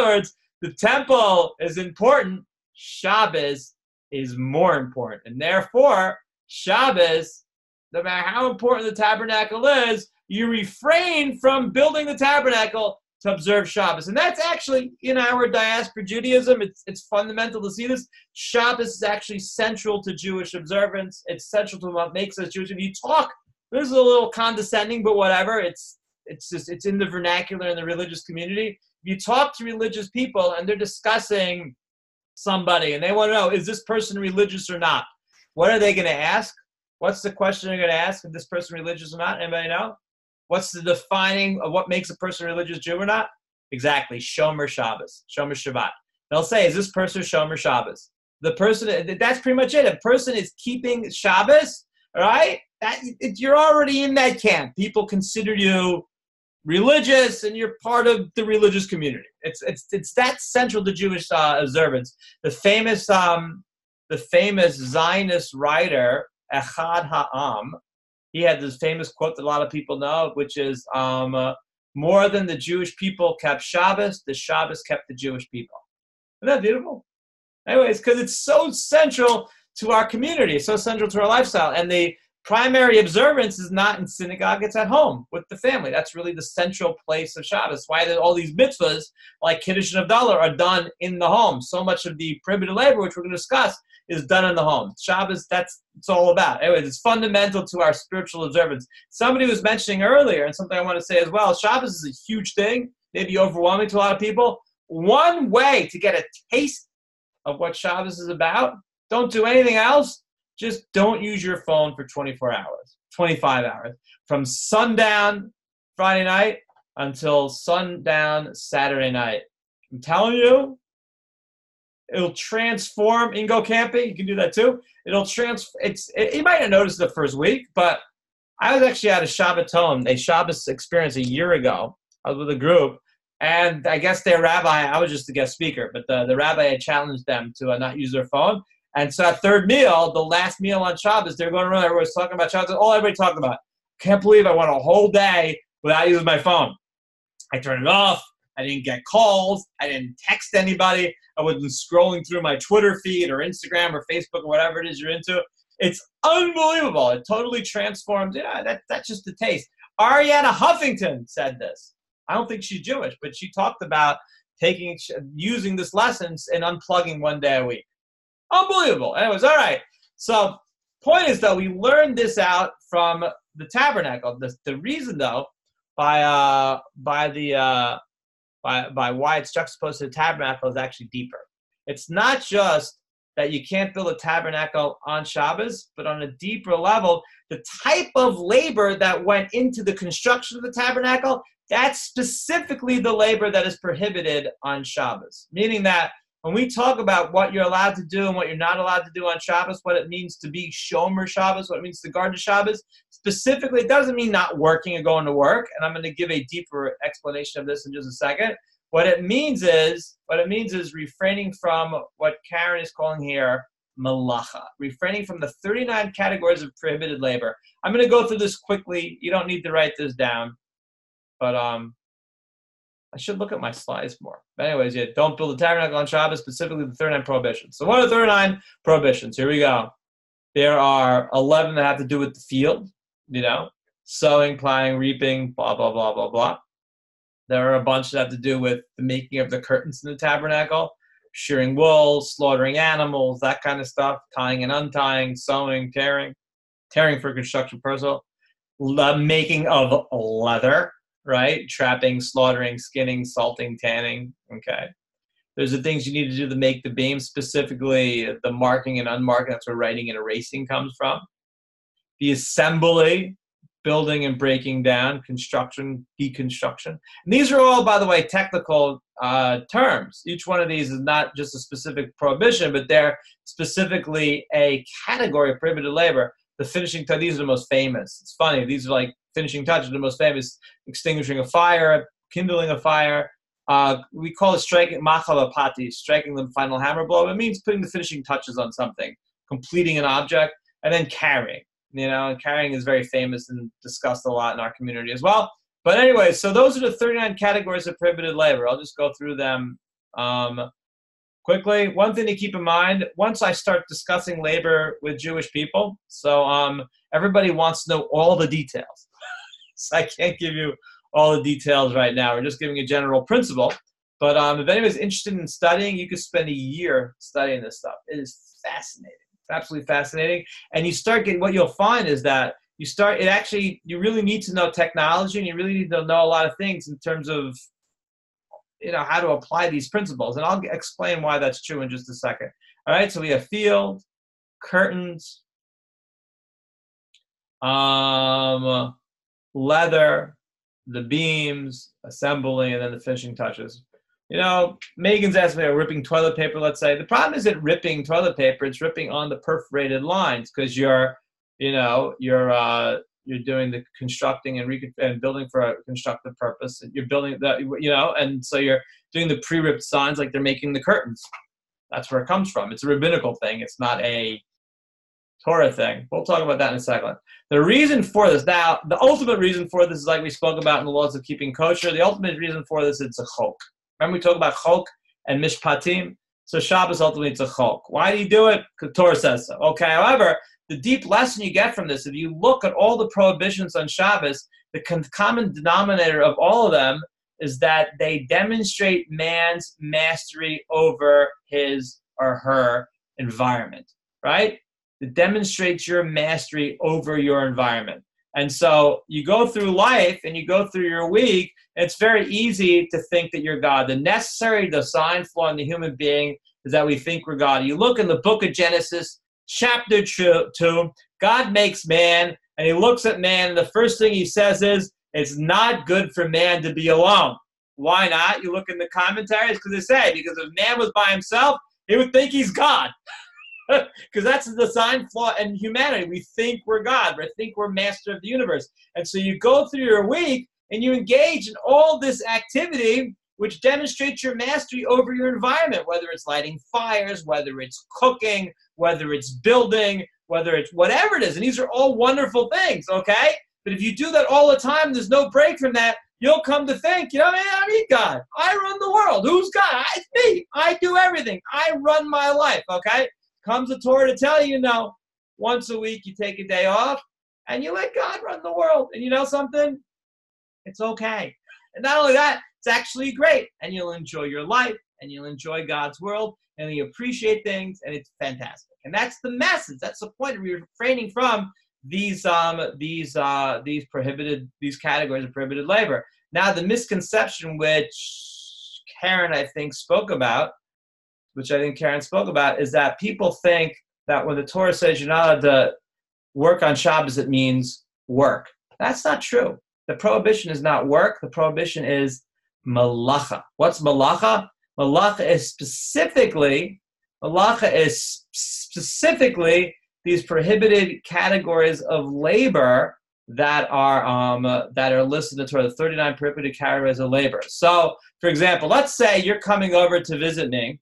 words, the temple is important. Shabbos is more important. And therefore, Shabbos, no matter how important the tabernacle is, you refrain from building the tabernacle to observe Shabbos. And that's actually, in our diaspora Judaism, it's fundamental to see this. Shabbos is actually central to Jewish observance. It's central to what makes us Jewish. If you talk, this is a little condescending, but whatever. It's in the vernacular in the religious community. If you talk to religious people and they're discussing somebody and they want to know, is this person religious or not? What are they going to ask? What's the question they're going to ask? Is this person religious or not? Anybody know? What's the defining of what makes a person religious Jew or not? Exactly. Shomer Shabbos. Shomer Shabbat. They'll say, is this person Shomer Shabbos? The person, that's pretty much it. A person is keeping Shabbos, all right? You're already in that camp. People consider you religious and you're part of the religious community. It's that central to Jewish observance. The famous Zionist writer, Echad Ha'am, he had this famous quote that a lot of people know, which is, more than the Jewish people kept Shabbos, the Shabbos kept the Jewish people. Isn't that beautiful? Anyways, because it's so central to our community, so central to our lifestyle. And the primary observance is not in synagogue, it's at home with the family. That's really the central place of Shabbos. Why all these mitzvahs, like Kiddush and Havdalah, are done in the home. So much of the primitive labor, which we're going to discuss, is done in the home. Shabbos, it's all about. Anyways, it's fundamental to our spiritual observance. Somebody was mentioning earlier, and something I want to say as well, Shabbos is a huge thing, maybe overwhelming to a lot of people. One way to get a taste of what Shabbos is about, don't do anything else, just don't use your phone for 24 hours, 25 hours. From sundown Friday night until sundown Saturday night. I'm telling you, it'll transform. You can go camping. You can do that too. You might not notice the first week, but I was actually at a Shabbaton, a Shabbos experience a year ago. I was with a group, And I guess their rabbi, I was just a guest speaker, but the rabbi had challenged them to not use their phone. And so at third meal, the last meal on Shabbos, they're going around, everyone's talking about Shabbos. All everybody talking about. Can't believe I went a whole day without using my phone. I turned it off. I didn't get calls. I didn't text anybody. I wasn't scrolling through my Twitter feed or Instagram or Facebook or whatever it is you're into. It's unbelievable. It totally transformed. Yeah, that's just the taste. Ariana Huffington said this. I don't think she's Jewish, but she talked about using this lessons and unplugging one day a week. Unbelievable. Anyways, all right. So point is, though, we learned this out from the tabernacle. The reason, though, by why it's juxtaposed to the tabernacle is actually deeper. It's not just that you can't build a tabernacle on Shabbos, but on a deeper level, the type of labor that went into the construction of the tabernacle, that's specifically the labor that is prohibited on Shabbos. Meaning that when we talk about what you're allowed to do and what you're not allowed to do on Shabbos, what it means to be Shomer Shabbos, what it means to guard the Shabbos, specifically, it doesn't mean not working or going to work. And I'm going to give a deeper explanation of this in just a second. What it means is refraining from what Karen is calling here malacha, refraining from the 39 categories of prohibited labor. I'm going to go through this quickly. You don't need to write this down, but I should look at my slides more. But anyways, yeah, don't build a tabernacle on Shabbos, specifically the 39 prohibitions. So what are the 39 prohibitions? Here we go. There are 11 that have to do with the field, sowing, plowing, reaping, blah, blah, blah, blah, blah. There are a bunch that have to do with the making of the curtains in the tabernacle, shearing wool, slaughtering animals, that kind of stuff, tying and untying, sewing, tearing for construction purposes, making of leather, right? Trapping, slaughtering, skinning, salting, tanning, okay? There's the things you need to do to make the beam, specifically the marking and unmarking. That's where writing and erasing comes from. The assembly, building and breaking down, construction, deconstruction. And these are all, by the way, technical terms. Each one of these is not just a specific prohibition, but they're specifically a category of prohibited labor. The finishing touch, these are the most famous. It's funny, these are like finishing touches, the most famous: extinguishing a fire, kindling a fire. We call it striking, machal apati, striking the final hammer blow. It means putting the finishing touches on something, completing an object, and then carrying. And carrying is very famous and discussed a lot in our community as well. But anyway, so those are the 39 categories of prohibited labor. I'll just go through them quickly. One thing to keep in mind, once I start discussing labor with Jewish people, so everybody wants to know all the details. So I can't give you all the details right now. We're just giving a general principle. But if anybody's interested in studying, you could spend a year studying this stuff. It is fascinating. It's absolutely fascinating. And you start getting, what you'll find is that you really need to know technology, and you really need to know a lot of things in terms of, how to apply these principles. And I'll explain why that's true in just a second. All right, so we have field, curtains, leather, the beams, assembly, and then the finishing touches. Megan's asked me about ripping toilet paper, let's say. The problem isn't ripping toilet paper, it's ripping on the perforated lines, because you're doing the constructing and building for a constructive purpose. And you're building that, and so you're doing the pre-ripped signs like they're making the curtains. That's where it comes from. It's a rabbinical thing. It's not a Torah thing. We'll talk about that in a second. The reason for this, now, the ultimate reason for this is like we spoke about in the laws of keeping kosher. The ultimate reason for this, it's a chok. Remember we talked about chok and mishpatim? So Shabbos ultimately it's a chok. Why do you do it? Because Torah says so. Okay, however, the deep lesson you get from this, if you look at all the prohibitions on Shabbos, the common denominator of all of them is that they demonstrate man's mastery over his or her environment, right? It demonstrates your mastery over your environment. And so you go through life and you go through your week, and it's very easy to think that you're God. The necessary design flaw in the human being is that we think we're God. You look in the book of Genesis, chapter 2, God makes man, and he looks at man, and the first thing he says is, it's not good for man to be alone. Why not? You look in the commentaries, because because if man was by himself, he would think he's God. Because that's the design flaw in humanity. We think we're God. We think we're master of the universe. And so you go through your week and you engage in all this activity, which demonstrates your mastery over your environment, whether it's lighting fires, whether it's cooking, whether it's building, whether it's whatever it is. And these are all wonderful things, okay? But if you do that all the time, there's no break from that, you'll come to think, you know, man, I need God. I run the world. Who's God? It's me. I do everything. I run my life, okay? Comes the Torah to tell you, no, once a week you take a day off and you let God run the world. And you know something? It's okay. And not only that, it's actually great. And you'll enjoy your life and you'll enjoy God's world and you appreciate things and it's fantastic. And that's the message. That's the point of refraining from these categories of prohibited labor. Now, the misconception which Karen, I think, spoke about, is that people think that when the Torah says you're not allowed to work on Shabbos, it means work. That's not true. The prohibition is not work. The prohibition is malacha. What's malacha? Malacha is specifically these prohibited categories of labor that are listed in the Torah, the 39 prohibited categories of labor. So, for example, let's say you're coming over to visit me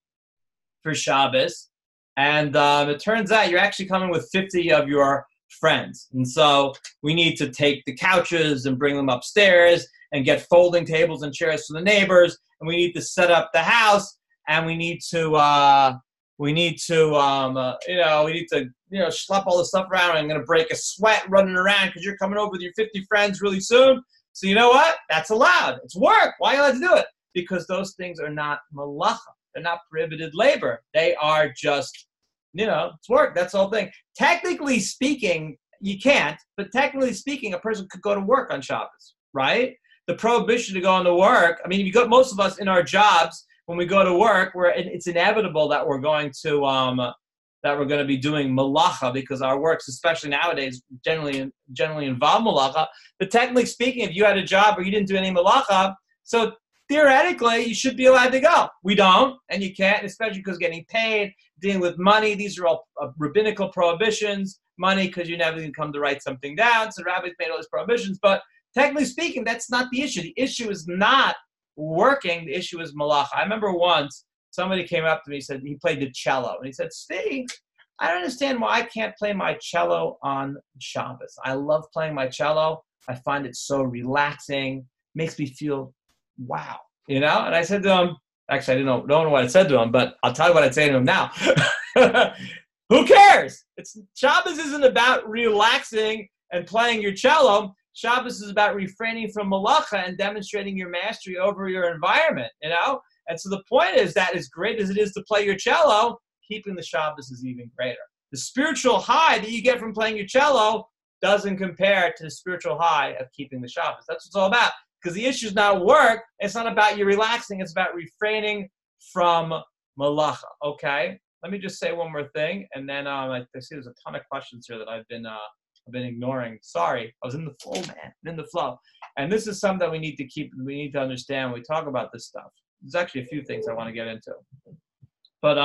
for Shabbos, and it turns out you're actually coming with 50 of your friends. And so we need to take the couches and bring them upstairs and get folding tables and chairs for the neighbors, and we need to set up the house, and we need to schlep all the stuff around. And I'm going to break a sweat running around because you're coming over with your 50 friends really soon. So you know what? That's allowed. It's work. Why are you allowed to do it? Because those things are not malacha. They're not prohibited labor. They are just, it's work. That's the whole thing. Technically speaking, you can't. But technically speaking, a person could go to work on Shabbos, right? The prohibition to go into work, I mean, if you got most of us in our jobs, when we go to work, it's inevitable that we're going to be doing malacha because our works, especially nowadays, generally involve malacha. But technically speaking, if you had a job where you didn't do any malacha, so theoretically you should be allowed to go. We don't, and you can't, especially because getting paid, dealing with money. These are all rabbinical prohibitions. Money because you never can come to write something down. So rabbis made all these prohibitions, but technically speaking, that's not the issue. The issue is not working. The issue is malacha. I remember once somebody came up to me and said he played the cello. And he said, Steve, I don't understand why I can't play my cello on Shabbos. I love playing my cello. I find it so relaxing. Makes me feel wow. And I said to him, actually, I don't know what I said to him, but I'll tell you what I'd say to him now. Who cares? Shabbos isn't about relaxing and playing your cello. Shabbos is about refraining from malacha and demonstrating your mastery over your environment, And so the point is that as great as it is to play your cello, keeping the Shabbos is even greater. The spiritual high that you get from playing your cello doesn't compare to the spiritual high of keeping the Shabbos. That's what it's all about. Because the issue is not work. It's not about you relaxing. It's about refraining from malacha. Okay? Let me just say one more thing, and then I see there's a ton of questions here that I've been ignoring. Sorry, I was in the flow, man. In the flow. And this is something that we need to understand when we talk about this stuff. There's actually a few things I want to get into. But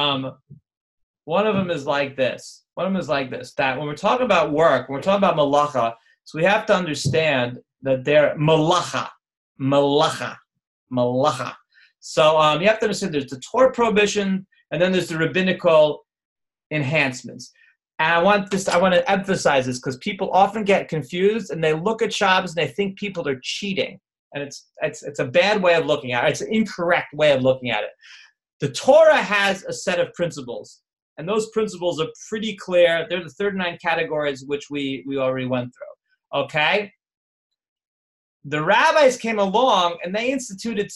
one of them is like this. That when we're talking about work, when we're talking about malacha, so we have to understand that they're malacha. So you have to understand there's the Torah prohibition, and then there's the rabbinical enhancements. And I want to emphasize this because people often get confused and they look at Shabbos and they think people are cheating. And it's a bad way of looking at it. It's an incorrect way of looking at it. The Torah has a set of principles, and those principles are pretty clear. They're the 39 categories which we already went through. Okay? The rabbis came along and they instituted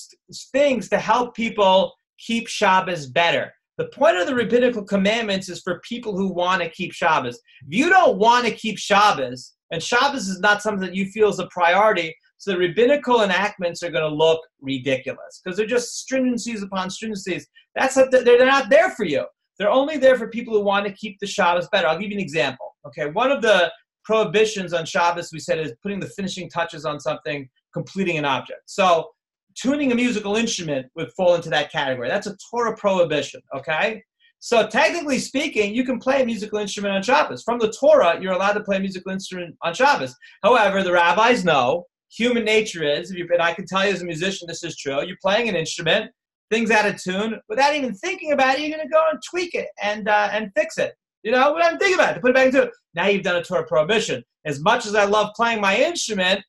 things to help people keep Shabbos better. The point of the rabbinical commandments is for people who want to keep Shabbos. If you don't want to keep Shabbos, and Shabbos is not something that you feel is a priority, so the rabbinical enactments are going to look ridiculous because they're just stringencies upon stringencies. They're not there for you. They're only there for people who want to keep the Shabbos better. I'll give you an example. Okay, one of the prohibitions on Shabbos, we said, is putting the finishing touches on something, completing an object. So tuning a musical instrument would fall into that category. That's a Torah prohibition, okay? So technically speaking, you can play a musical instrument on Shabbos. From the Torah, you're allowed to play a musical instrument on Shabbos. However, the rabbis know human nature is, and I can tell you as a musician this is true, you're playing an instrument, things out of tune, without even thinking about it, you're going to go and tweak it and fix it. Without even thinking about it, to put it back into it. Now you've done a Torah prohibition. As much as I love playing my instrument,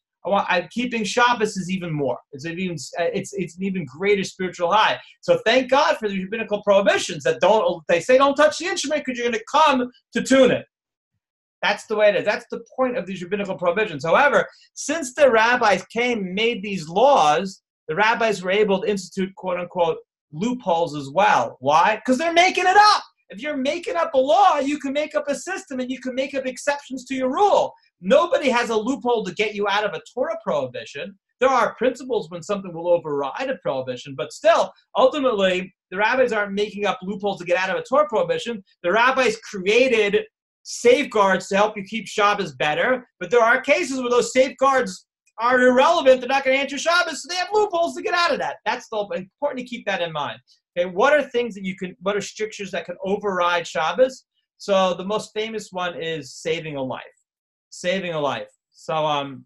keeping Shabbos is even more. It's an even greater spiritual high. So thank God for the rabbinical prohibitions that they say don't touch the instrument because you're going to come to tune it. That's the way it is. That's the point of these rabbinical prohibitions. However, since the rabbis came and made these laws, the rabbis were able to institute quote-unquote loopholes as well. Why? Because they're making it up. If you're making up a law, you can make up a system and you can make up exceptions to your rule. Nobody has a loophole to get you out of a Torah prohibition. There are principles when something will override a prohibition, but still, ultimately, the rabbis aren't making up loopholes to get out of a Torah prohibition. The rabbis created safeguards to help you keep Shabbos better, but there are cases where those safeguards are irrelevant. They're not going to answer Shabbos, so they have loopholes to get out of that. That's important to keep that in mind. Okay, what are things that what are strictures that can override Shabbos? So the most famous one is saving a life. Saving a life. So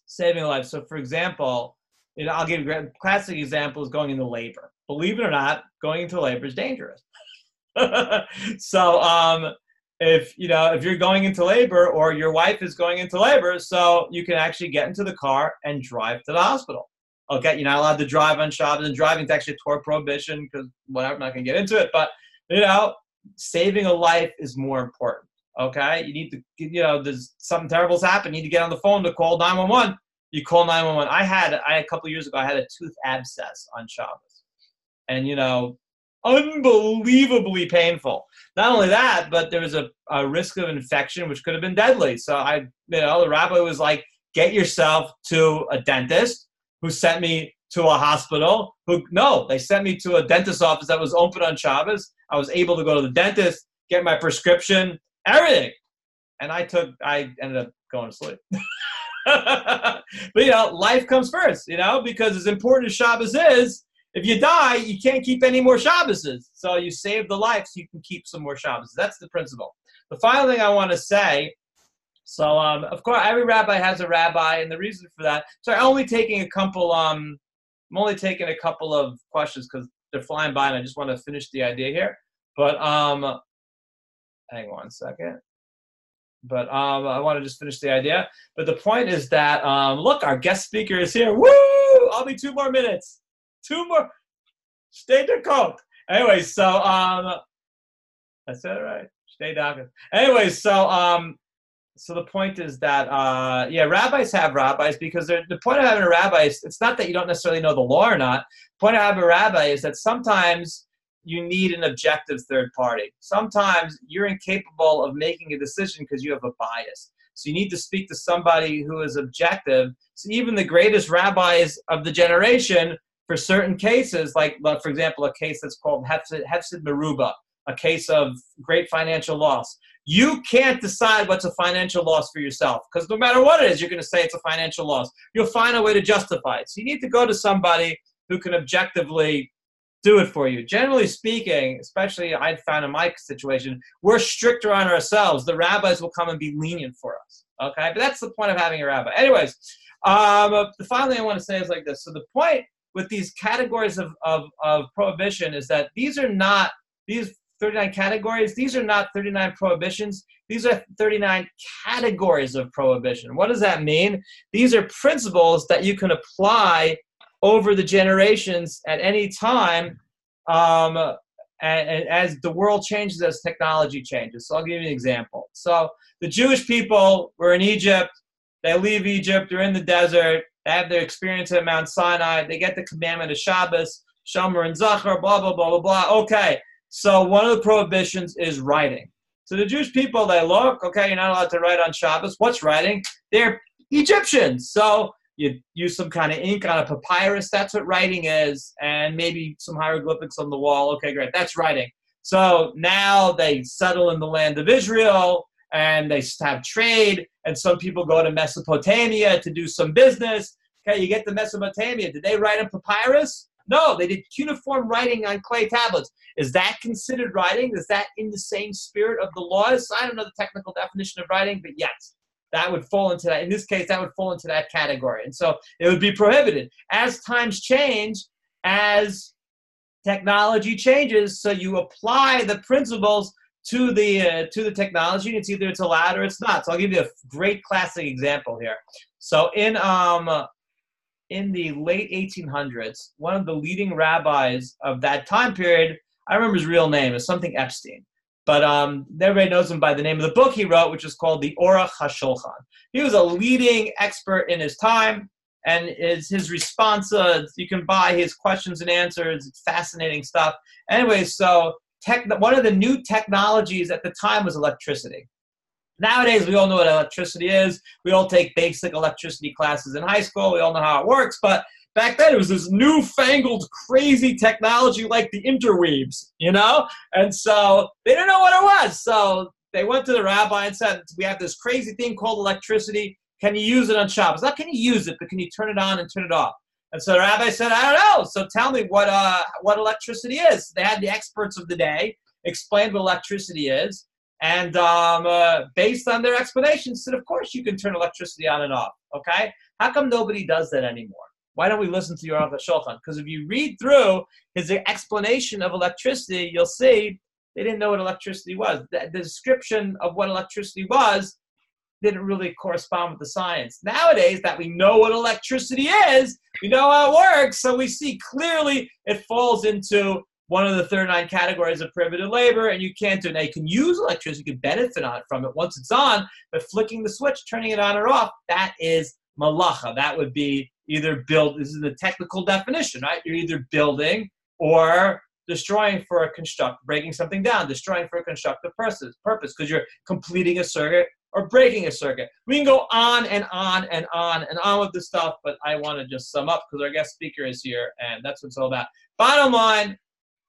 saving a life. So for example, I'll give you a classic example is going into labor. Believe it or not, going into labor is dangerous. So if you're going into labor or your wife is going into labor, so you can actually get into the car and drive to the hospital. Okay, you're not allowed to drive on Shabbos, and driving is actually a Torah prohibition because whatever, I'm not going to get into it. But saving a life is more important. Okay, you need to, there's something terrible's happened. You need to get on the phone to call 911. You call 911. I had a couple of years ago, I had a tooth abscess on Shabbos, and unbelievably painful. Not only that, but there was a risk of infection which could have been deadly. So the rabbi was like, get yourself to a dentist, who sent me to a hospital. They sent me to a dentist's office that was open on Shabbos. I was able to go to the dentist, get my prescription, everything. And I ended up going to sleep. But, life comes first, because as important as Shabbos is, if you die, you can't keep any more Shabboses. So you save the life so you can keep some more Shabbos. That's the principle. The final thing I want to say, so of course every rabbi has a rabbi, and the reason for that. So I'm only taking a couple of questions because they're flying by, and I just want to finish the idea here. But hang on one second. But I want to just finish the idea. But the point is that look, our guest speaker is here. Woo! I'll be 2 more minutes. 2 more. Stay der Coke. Anyway, so I said it right. Stay dogged. Anyway, so the point is that rabbis have rabbis because the point of having a rabbi is it's not that you don't necessarily know the law or not. The point of having a rabbi is that sometimes you need an objective third party. Sometimes you're incapable of making a decision because you have a bias. So you need to speak to somebody who is objective. So even the greatest rabbis of the generation, for certain cases, like for example, a case that's called Hefsid Meruba, a case of great financial loss. You can't decide what's a financial loss for yourself because no matter what it is, you're going to say it's a financial loss. You'll find a way to justify it. So you need to go to somebody who can objectively do it for you. Generally speaking, especially I've found in my situation, we're stricter on ourselves. The rabbis will come and be lenient for us. Okay, but that's the point of having a rabbi. Anyways, the final thing I want to say is like this. So the point with these categories of prohibition is that these 39 categories, these are not 39 prohibitions. These are 39 categories of prohibition. What does that mean? These are principles that you can apply over the generations at any time and as the world changes, as technology changes. So I'll give you an example. So the Jewish people were in Egypt. They leave Egypt. They're in the desert. They have their experience at Mount Sinai. They get the commandment of Shabbos, Shomer and Zachar, blah, blah, blah, blah, blah. Okay. So one of the prohibitions is writing. So the Jewish people, they look, okay, you're not allowed to write on Shabbos. What's writing? They're Egyptians. So you use some kind of ink on a papyrus. That's what writing is. And maybe some hieroglyphics on the wall. Okay, great. That's writing. So now they settle in the land of Israel and they have trade. And some people go to Mesopotamia to do some business. Okay, you get to Mesopotamia. Did they write on papyrus? No, they did cuneiform writing on clay tablets. Is that considered writing? Is that in the same spirit of the laws? I don't know the technical definition of writing, but yes, that would fall into that. In this case, that would fall into that category. And so it would be prohibited. As times change, as technology changes, so you apply the principles to the technology, and it's either it's allowed or it's not. So I'll give you a great classic example here. So in the late 1800s, one of the leading rabbis of that time period, I remember his real name, is something Epstein. But everybody knows him by the name of the book he wrote, which is called the Orach HaShulchan. He was a leading expert in his time, and his response, you can buy his questions and answers. It's fascinating stuff. Anyway, so one of the new technologies at the time was electricity. Nowadays, we all know what electricity is. We all take basic electricity classes in high school. We all know how it works. But back then, it was this newfangled, crazy technology like the interweaves, And so they didn't know what it was. So they went to the rabbi and said, we have this crazy thing called electricity. Can you use it on Shabbos? Not can you use it, but can you turn it on and turn it off? And so the rabbi said, I don't know. So tell me what electricity is. They had the experts of the day explain what electricity is. And based on their explanations, said, of course you can turn electricity on and off. Okay? How come nobody does that anymore? Why don't we listen to your Orach HaShulchan? Because if you read through his explanation of electricity, you'll see they didn't know what electricity was. The description of what electricity was didn't really correspond with the science. Nowadays that we know what electricity is, we know how it works, so we see clearly it falls into one of the 39 categories of prohibited labor, and you can't do it. Now, you can use electricity, you can benefit from it once it's on, but flicking the switch, turning it on or off, that is malacha. That would be either this is the technical definition, right? You're either building or destroying for a breaking something down, destroying for a constructive purpose, because you're completing a circuit or breaking a circuit. We can go on and on and on and on with this stuff, but I want to just sum up because our guest speaker is here, and that's what it's all about. Bottom line,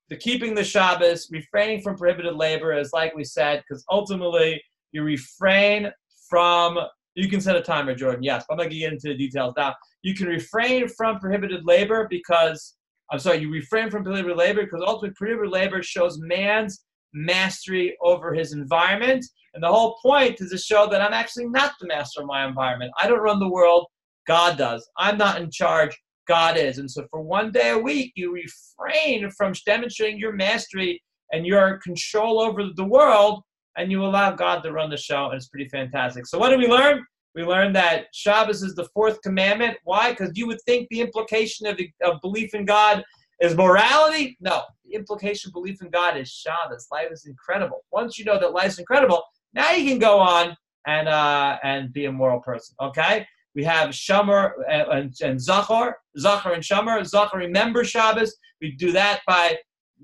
the keeping the Shabbos, refraining from prohibited labor is like we said, because ultimately you refrain from, you can set a timer, Jordan, yes, but I'm not going to get into the details now. You can refrain from prohibited labor you refrain from prohibited labor because ultimately prohibited labor shows man's mastery over his environment. And the whole point is to show that I'm actually not the master of my environment. I don't run the world, God does. I'm not in charge, God is. And so for one day a week, you refrain from demonstrating your mastery and your control over the world, and you allow God to run the show, and it's pretty fantastic. So what did we learn? We learned that Shabbos is the fourth commandment. Why? Because you would think the implication of belief in God is morality. No, the implication of belief in God is Shabbos. Life is incredible. Once you know that life's incredible, now you can go on and be a moral person. Okay? We have Shomer and Zachor and Shomer. Zachor remembers Shabbos. We do that by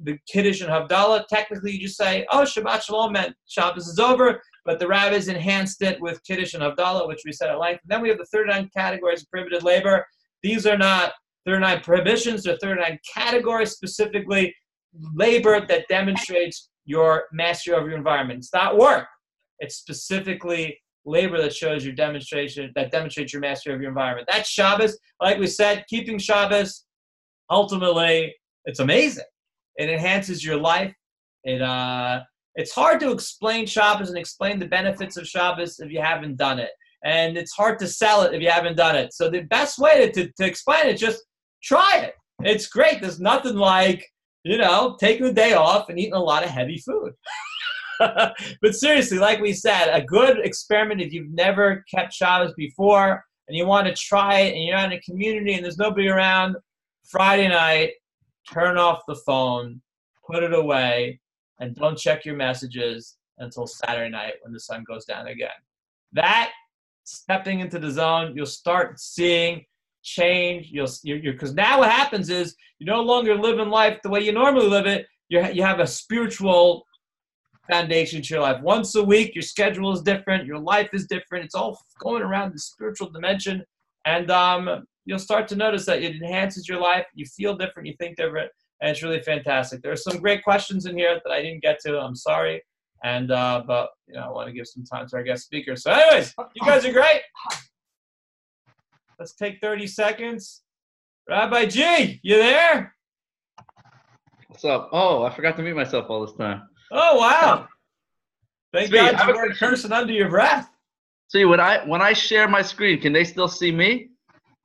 the Kiddush and Havdalah. Technically, you just say, oh, Shabbat Shalom meant Shabbos is over. But the rabbis enhanced it with Kiddush and Havdalah, which we said at length. And then we have the 39 categories of prohibited labor. These are not 39 prohibitions. They're 39 categories, specifically labor that demonstrates your mastery over your environment. It's not work. It's specifically labor that shows your demonstration, that demonstrates your mastery of your environment. That's Shabbos. Like we said, keeping Shabbos, ultimately, it's amazing. It enhances your life. It's hard to explain Shabbos and explain the benefits of Shabbos if you haven't done it. And it's hard to sell it if you haven't done it. So the best way to explain it, just try it. It's great. There's nothing like, taking the day off and eating a lot of heavy food. But seriously, like we said, a good experiment if you've never kept Shabbos before and you want to try it and you're not in a community and there's nobody around, Friday night, turn off the phone, put it away, and don't check your messages until Saturday night when the sun goes down again. That, stepping into the zone, you'll start seeing change. Because now what happens is you no longer live in life the way you normally live it. You have a spiritual foundation to your life. Once a week, your schedule is different. Your life is different. It's all going around the spiritual dimension. And you'll start to notice that it enhances your life. You feel different. You think different. And it's really fantastic. There are some great questions in here that I didn't get to. I'm sorry. And but I want to give some time to our guest speaker. So anyways, you guys are great. Let's take 30 seconds. Rabbi G, you there? What's up? Oh, I forgot to mute myself all this time. Oh, wow. Thank God you weren't cursing under your breath. See, when I share my screen, can they still see me?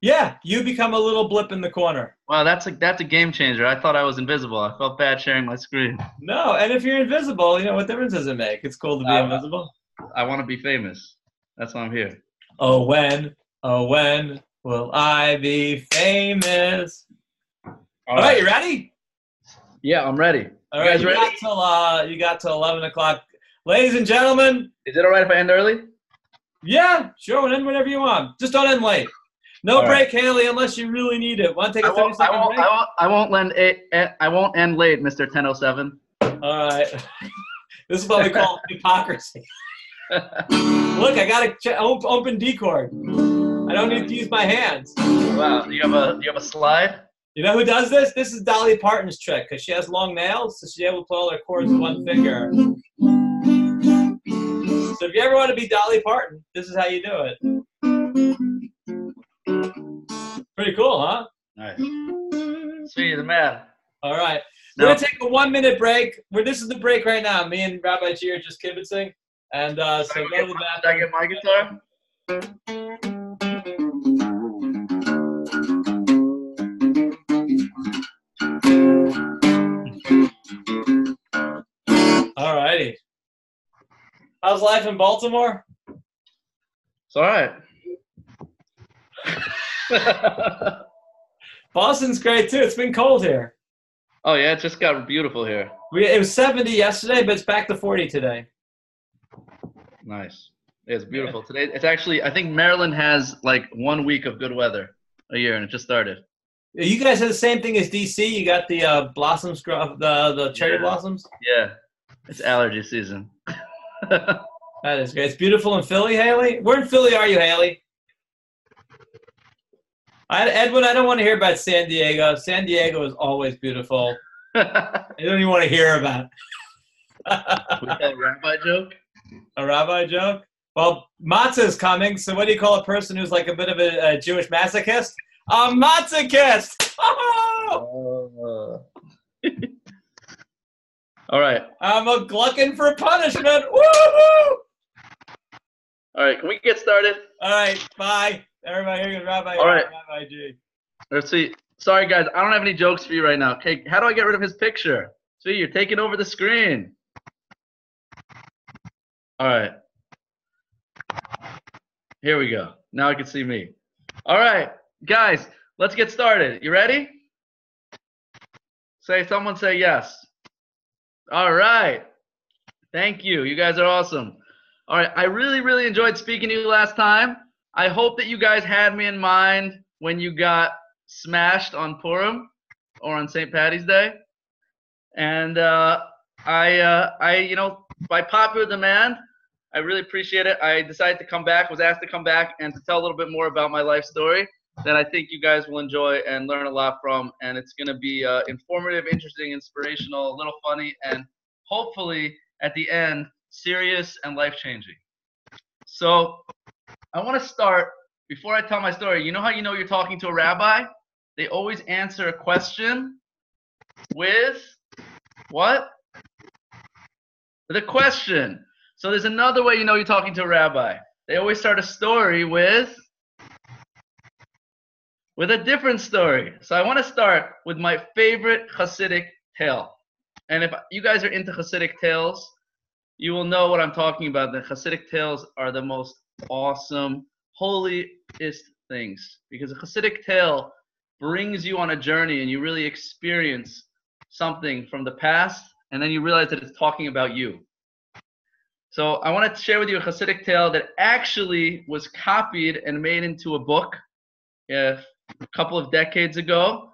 Yeah, you become a little blip in the corner. Wow, that's a game changer. I thought I was invisible. I felt bad sharing my screen. No, and if you're invisible, what difference does it make? It's cool to be invisible. I want to be famous. That's why I'm here. Oh, when will I be famous? All right, you ready? Yeah, I'm ready. All right, guys you ready? got till 11 o'clock. Ladies and gentlemen. Is it all right if I end early? Yeah, sure, end whenever you want. Just don't end late. No all break, right. Haley, unless you really need it. Want to take a 30-second break? I won't end late, Mr. 1007. All right. This is what we call hypocrisy. Look, I got to open Discord. I don't need to use my hands. Wow, do you have a slide? You know who does this? This is Dolly Parton's trick because she has long nails, so she's able to play all her chords with one finger. So if you ever want to be Dolly Parton, this is how you do it. Pretty cool, huh? Nice. Sweet, the man. All right. We're going to take a 1-minute break. This is the break right now. Me and Rabbi G are just kibitzing. And so go to the bathroom. Did I get my guitar? All righty. How's life in Baltimore? It's all right. Boston's great too. It's been cold here. Oh yeah, it just got beautiful here. It was 70 yesterday, but it's back to 40 today. Nice. It's beautiful. Today, it's actually, I think Maryland has like 1 week of good weather a year, and it just started. You guys have the same thing as DC? You got the blossoms, the cherry blossoms? Yeah. It's allergy season. That is great. It's beautiful in Philly, Haley. Where in Philly are you, Haley? Edwin, I don't want to hear about San Diego. San Diego is always beautiful. I don't even want to hear about it. We got a rabbi joke? A rabbi joke? Well, matzah is coming, so what do you call a person who's like a bit of a Jewish masochist? A matzahist! Oh! All right. I'm a glutton for punishment. Woo-hoo! All right, can we get started? All right, bye. Everybody, here goes Rabbi. All right. Rabbi G. Let's see. Sorry, guys, I don't have any jokes for you right now. Okay, how do I get rid of his picture? See, you're taking over the screen. All right. Here we go. Now I can see me. All right, guys, let's get started. You ready? Someone say yes. All right. Thank you. You guys are awesome. All right. I really, really enjoyed speaking to you last time. I hope that you guys had me in mind when you got smashed on Purim or on St. Patty's Day. And by popular demand, I really appreciate it. I decided to come back, was asked to come back and to tell a little bit more about my life story that I think you guys will enjoy and learn a lot from. And it's going to be informative, interesting, inspirational, a little funny, and hopefully at the end, serious and life-changing. So I want to start, before I tell my story, you know how you know you're talking to a rabbi? They always answer a question with what? The question. So there's another way you know you're talking to a rabbi. They always start a story with a different story. So I want to start with my favorite Hasidic tale. And if you guys are into Hasidic tales, you will know what I'm talking about. The Hasidic tales are the most awesome, holiest things. Because a Hasidic tale brings you on a journey and you really experience something from the past, and then you realize that it's talking about you. So I want to share with you a Hasidic tale that actually was copied and made into a book a couple of decades ago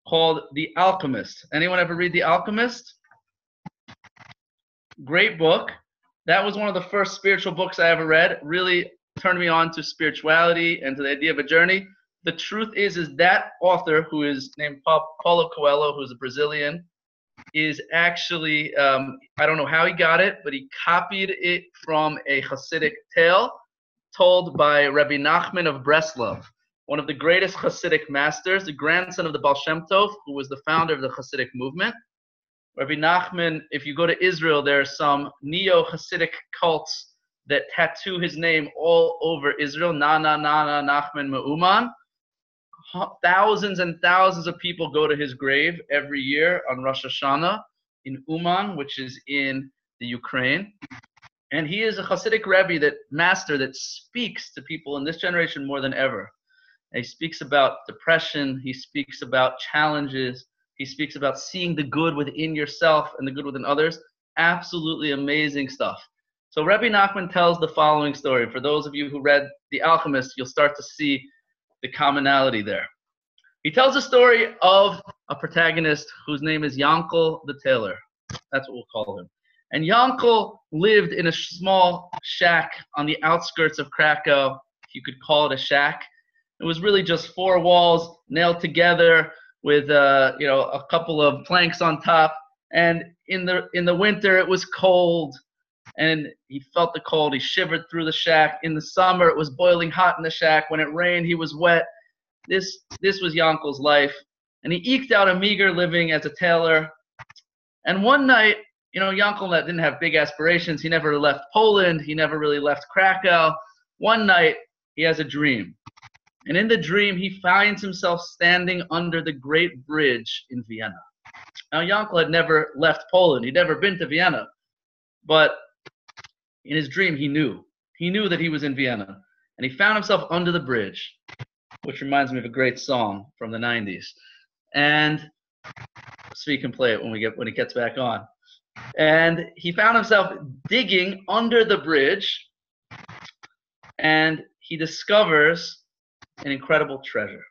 called The Alchemist. Anyone ever read The Alchemist? Great book. That was one of the first spiritual books I ever read. Really turned me on to spirituality and to the idea of a journey. The truth is that author, who is named Paulo Coelho, who's a Brazilian, is actually, I don't know how he got it, but he copied it from a Hasidic tale told by Rabbi Nachman of Breslov, one of the greatest Hasidic masters, the grandson of the Baal Shem Tov, who was the founder of the Hasidic movement. Rabbi Nachman, if you go to Israel, there are some neo-Hasidic cults that tattoo his name all over Israel, Na Na Na Na Nachman Me'uman. Thousands and thousands of people go to his grave every year on Rosh Hashanah in Uman, which is in the Ukraine. And he is a Hasidic Rebbe, that master that speaks to people in this generation more than ever. And he speaks about depression. He speaks about challenges. He speaks about seeing the good within yourself and the good within others. Absolutely amazing stuff. So Rebbe Nachman tells the following story. For those of you who read The Alchemist, you'll start to see the commonality there. He tells a story of a protagonist whose name is Yankel the tailor. That's what we'll call him. And Yankel lived in a small shack on the outskirts of Krakow. If you could call it a shack. It was really just four walls nailed together with a couple of planks on top. And in the winter it was cold, and he felt the cold. He shivered through the shack. In the summer it was boiling hot in the shack. When it rained he was wet. This was Yankel's life, and he eked out a meager living as a tailor. And one night, Yankel didn't have big aspirations. He never left Poland. He never really left Krakow. One night he has a dream. And in the dream, he finds himself standing under the Great Bridge in Vienna. Now, Yankel had never left Poland. He'd never been to Vienna. But in his dream, he knew. He knew that he was in Vienna. And he found himself under the bridge, which reminds me of a great song from the 90s. And so you can play it when it gets back on. And he found himself digging under the bridge, and he discovers an incredible treasure.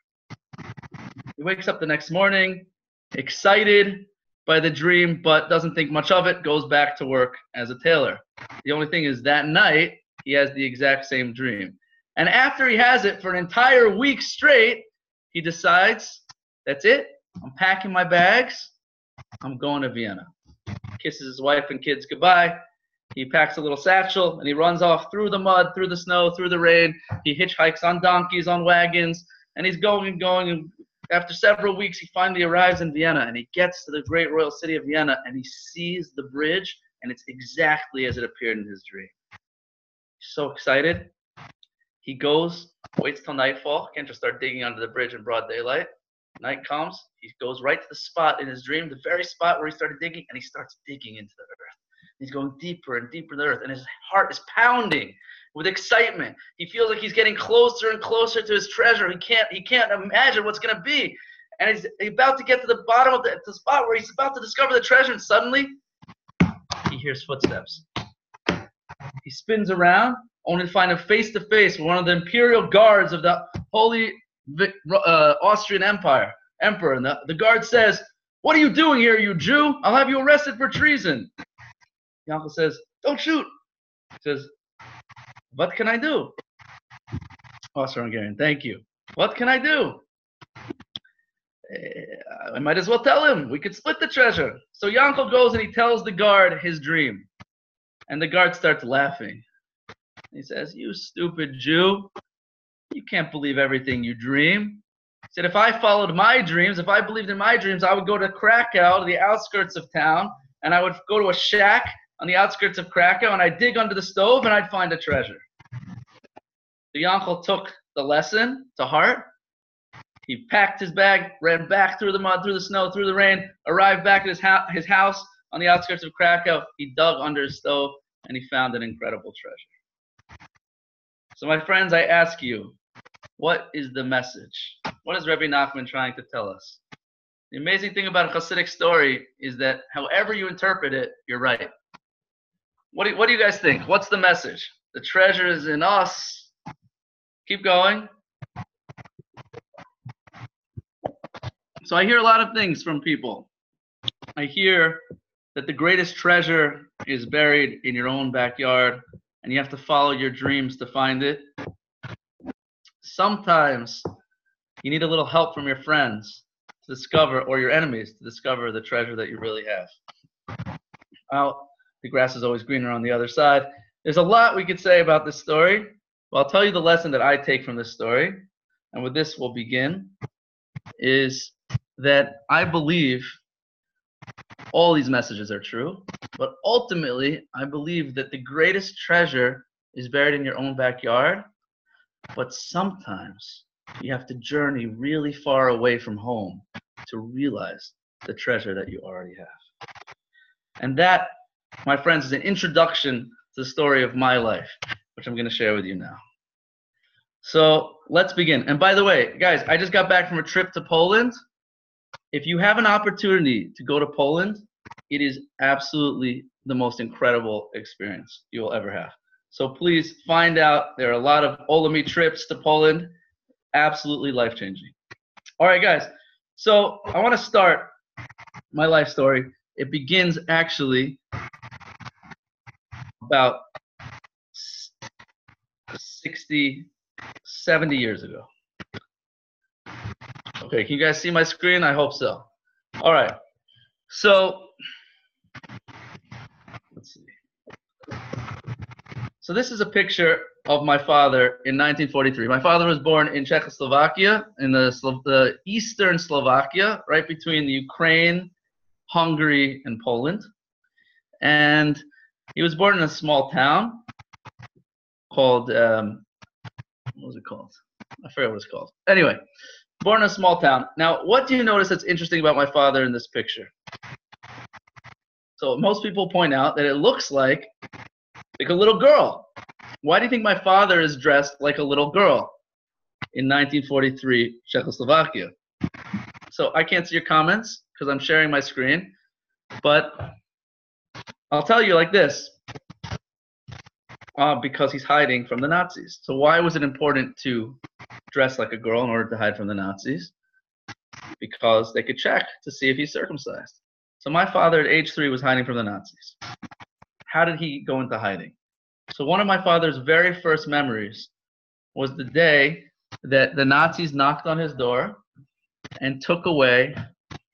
He wakes up the next morning, excited by the dream, but doesn't think much of it, goes back to work as a tailor. The only thing is that night, he has the exact same dream. And after he has it for an entire week straight, he decides, that's it, I'm packing my bags, I'm going to Vienna. Kisses his wife and kids goodbye. He packs a little satchel and he runs off through the mud, through the snow, through the rain. He hitchhikes on donkeys, on wagons, and he's going and going. And after several weeks, he finally arrives in Vienna, and he gets to the great royal city of Vienna, and he sees the bridge, and it's exactly as it appeared in his dream. He's so excited. He goes, waits till nightfall. Can't just start digging under the bridge in broad daylight. Night comes. He goes right to the spot in his dream, the very spot where he started digging, and he starts digging into the earth. He's going deeper and deeper in the earth, and his heart is pounding with excitement. He feels like he's getting closer and closer to his treasure. He can't imagine what's going to be. And he's about to get to the bottom of the spot where he's about to discover the treasure, and suddenly he hears footsteps. He spins around, only to find him face to face with one of the imperial guards of the Holy Austrian Emperor. And the guard says, "What are you doing here, you Jew? I'll have you arrested for treason." Yankel says, "Don't shoot." He says, "What can I do?" Austro-Hungarian, thank you. "What can I do?" I might as well tell him. We could split the treasure. So Yankel goes and he tells the guard his dream. And the guard starts laughing. He says, "You stupid Jew. You can't believe everything you dream." He said, "If I followed my dreams, if I believed in my dreams, I would go to Krakow, to the outskirts of town, and I would go to a shack on the outskirts of Krakow, and I'd dig under the stove, and I'd find a treasure." The Yankel took the lesson to heart. He packed his bag, ran back through the mud, through the snow, through the rain, arrived back at his house on the outskirts of Krakow. He dug under his stove, and he found an incredible treasure. So my friends, I ask you, what is the message? What is Rebbe Nachman trying to tell us? The amazing thing about a Hasidic story is that however you interpret it, you're right. What do you guys think? What's the message? The treasure is in us. Keep going. So I hear a lot of things from people. I hear that the greatest treasure is buried in your own backyard, and you have to follow your dreams to find it. Sometimes you need a little help from your friends to discover, or your enemies, to discover the treasure that you really have. Well, the grass is always greener on the other side. There's a lot we could say about this story. Well, I'll tell you the lesson that I take from this story, and with this we'll begin, is that I believe all these messages are true, but ultimately I believe that the greatest treasure is buried in your own backyard, but sometimes you have to journey really far away from home to realize the treasure that you already have. And that, my friends, is an introduction to the story of my life, which I'm going to share with you now. So let's begin. And by the way, guys, I just got back from a trip to Poland. If you have an opportunity to go to Poland, it is absolutely the most incredible experience you will ever have. So please find out. There are a lot of Olami trips to Poland. Absolutely life-changing. All right, guys. So I want to start my life story. It begins actually about 60, 70 years ago. Okay, can you guys see my screen? I hope so. All right. So let's see. So this is a picture of my father in 1943. My father was born in Czechoslovakia, in the eastern Slovakia, right between the Ukraine, Hungary, and Poland. And he was born in a small town called, what was it called? I forget what it's called. Anyway, born in a small town. Now, what do you notice that's interesting about my father in this picture? So most people point out that it looks like a little girl. Why do you think my father is dressed like a little girl in 1943 Czechoslovakia? So I can't see your comments because I'm sharing my screen, but I'll tell you like this. Because he's hiding from the Nazis. So why was it important to dress like a girl in order to hide from the Nazis? Because they could check to see if he's circumcised. So my father at age 3 was hiding from the Nazis. How did he go into hiding? So one of my father's very first memories was the day that the Nazis knocked on his door and took away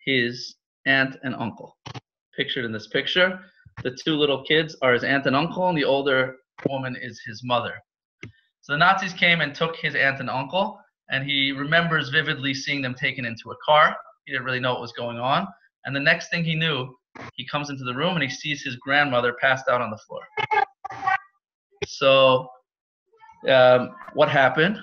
his aunt and uncle. Pictured in this picture, the 2 little kids are his aunt and uncle, and the older woman is his mother. So the Nazis came and took his aunt and uncle, and he remembers vividly seeing them taken into a car. He didn't really know what was going on. And the next thing he knew, he comes into the room and he sees his grandmother passed out on the floor. So what happened?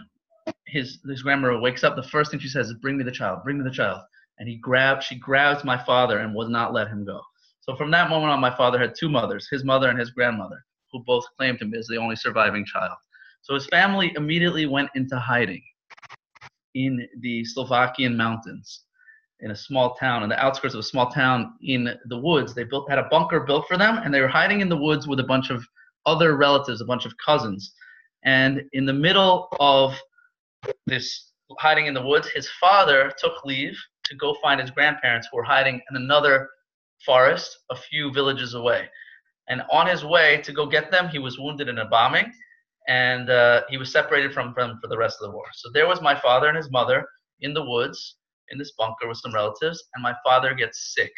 His grandmother wakes up. The first thing she says is, "Bring me the child, bring me the child." And she grabs my father and would not let him go. So from that moment on, my father had 2 mothers, his mother and his grandmother, who both claimed him as the only surviving child. So his family immediately went into hiding in the Slovakian mountains, in a small town, in the outskirts of a small town in the woods. They had a bunker built for them, and they were hiding in the woods with a bunch of other relatives, a bunch of cousins. And in the middle of this hiding in the woods, his father took leave to go find his grandparents, who were hiding in another forest a few villages away. And on his way to go get them, he was wounded in a bombing, and he was separated from them for the rest of the war. So there was my father and his mother in the woods, in this bunker with some relatives, and my father gets sick.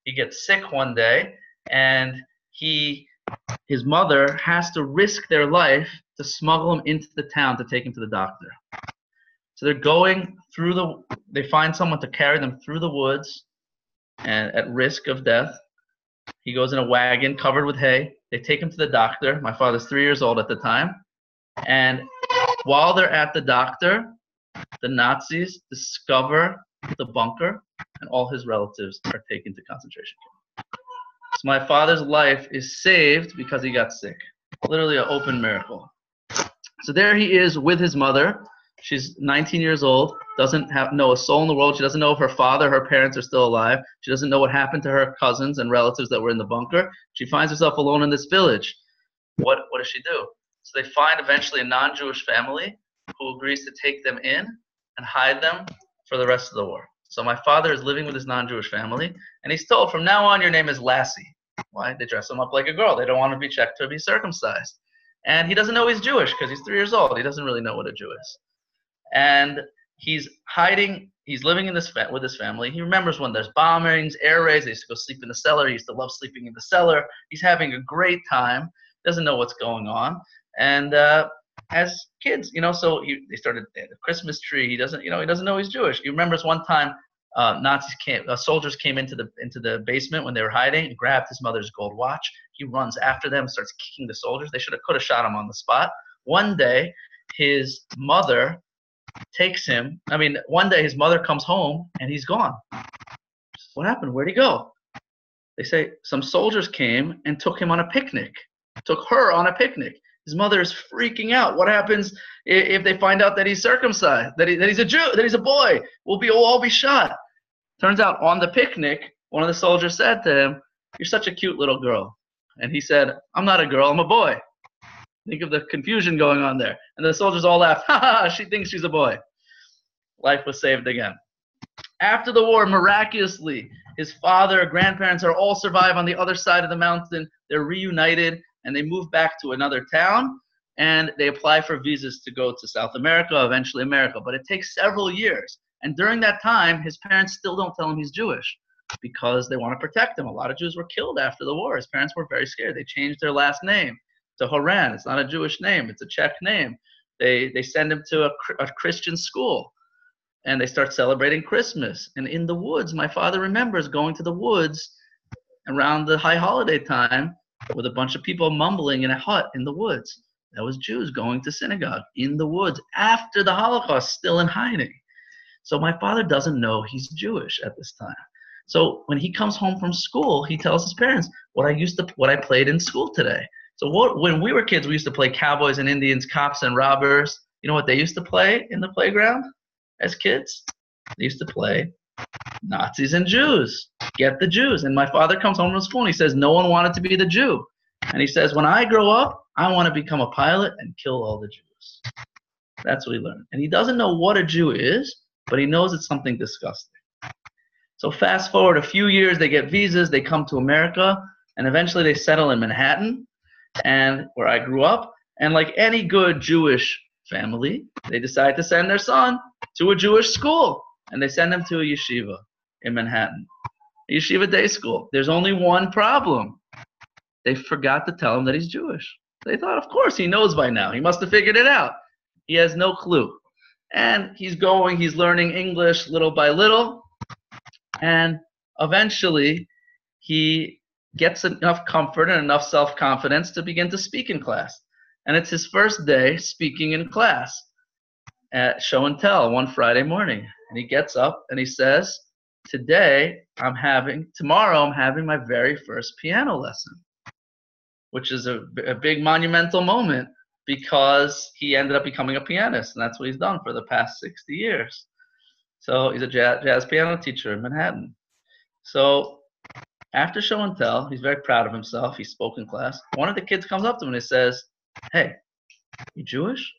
He gets sick one day, and his mother has to risk their life to smuggle him into the town to take him to the doctor. So they're going through they find someone to carry them through the woods, and at risk of death. He goes in a wagon covered with hay. They take him to the doctor. My father's 3 years old at the time. And while they're at the doctor, the Nazis discover the bunker, and all his relatives are taken to concentration camp. So my father's life is saved because he got sick. Literally an open miracle. So there he is with his mother. She's 19 years old, doesn't know a soul in the world. She doesn't know if her father, her parents are still alive. She doesn't know what happened to her cousins and relatives that were in the bunker. She finds herself alone in this village. What does she do? So they find eventually a non-Jewish family who agrees to take them in and hide them for the rest of the war. So my father is living with his non-Jewish family, and he's told, from now on, your name is Lassie. Why? They dress him up like a girl. They don't want to be checked to be circumcised. And he doesn't know he's Jewish because he's 3 years old. He doesn't really know what a Jew is. And he's hiding, he's living in with his family. He remembers when there's bombings, air raids. They used to go sleep in the cellar. He used to love sleeping in the cellar. He's having a great time. Doesn't know what's going on. And as kids, so they started the Christmas tree. He doesn't know he's Jewish. He remembers one time soldiers came into the basement when they were hiding and grabbed his mother's gold watch. He runs after them, starts kicking the soldiers. They could have shot him on the spot. One day, his mother comes home and he's gone. What happened? Where'd he go? They say some soldiers came and took him on a picnic, took her on a picnic. His mother is freaking out. What happens if they find out that he's circumcised, that he's a Jew, that he's a boy? We'll all be shot. Turns out on the picnic, one of the soldiers said to him, "You're such a cute little girl." And he said, "I'm not a girl, I'm a boy." Think of the confusion going on there. And the soldiers all laughed. "Ha ha, she thinks she's a boy." Life was saved again. After the war, miraculously, his father, grandparents are all survive on the other side of the mountain. They're reunited, and they move back to another town, and they apply for visas to go to South America, eventually America. But it takes several years. And during that time, his parents still don't tell him he's Jewish because they want to protect him. A lot of Jews were killed after the war. His parents were very scared. They changed their last name to Haran. It's not a Jewish name. It's a Czech name. They send him to a Christian school, and they start celebrating Christmas. And in the woods, my father remembers going to the woods around the high holiday time with a bunch of people mumbling in a hut in the woods. That was Jews going to synagogue in the woods after the Holocaust, still in hiding. So my father doesn't know he's Jewish at this time. So when he comes home from school, he tells his parents what I played in school today. So when we were kids, we used to play cowboys and Indians, cops and robbers. You know what they used to play in the playground as kids? They used to play Nazis and Jews. Get the Jews. And my father comes home from school and he says, no one wanted to be the Jew. And he says, when I grow up, I want to become a pilot and kill all the Jews. That's what he learned. And he doesn't know what a Jew is, but he knows it's something disgusting. So fast forward a few years, they get visas, they come to America, and eventually they settle in Manhattan, and where I grew up. And like any good Jewish family, they decide to send their son to a Jewish school. And they send him to a yeshiva in Manhattan, a yeshiva day school. There's only one problem. They forgot to tell him that he's Jewish. They thought, of course, he knows by now. He must have figured it out. He has no clue. And he's learning English little by little. And eventually, he gets enough comfort and enough self-confidence to begin to speak in class. And it's his first day speaking in class at show and tell one Friday morning. And he gets up and he says, tomorrow I'm having my very first piano lesson, which is a big monumental moment because he ended up becoming a pianist. And that's what he's done for the past 60 years. So he's a jazz piano teacher in Manhattan. So after show and tell, he's very proud of himself. He spoke in class. One of the kids comes up to him and he says, hey, you Jewish?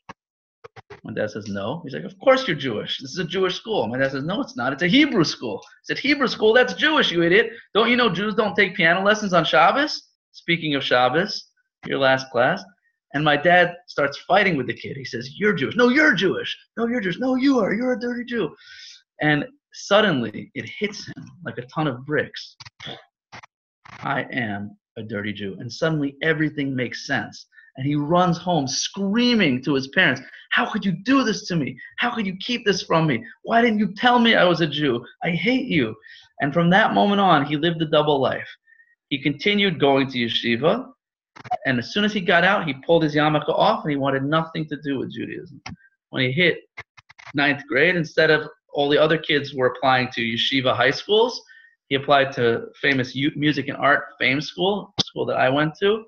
My dad says, no. He's like, of course you're Jewish. This is a Jewish school. My dad says, no, it's not. It's a Hebrew school. He said, Hebrew school? That's Jewish, you idiot. Don't you know Jews don't take piano lessons on Shabbos? Speaking of Shabbos, your last class. And my dad starts fighting with the kid. He says, you're Jewish. No, you're Jewish. No, you're Jewish. No, you are. You're a dirty Jew. And suddenly it hits him like a ton of bricks. I am a dirty Jew. And suddenly everything makes sense. And he runs home screaming to his parents, how could you do this to me? How could you keep this from me? Why didn't you tell me I was a Jew? I hate you. And from that moment on, he lived a double life. He continued going to yeshiva. And as soon as he got out, he pulled his yarmulke off and he wanted nothing to do with Judaism. When he hit 9th grade, instead of all the other kids were applying to yeshiva high schools, he applied to famous music and art fame school that I went to.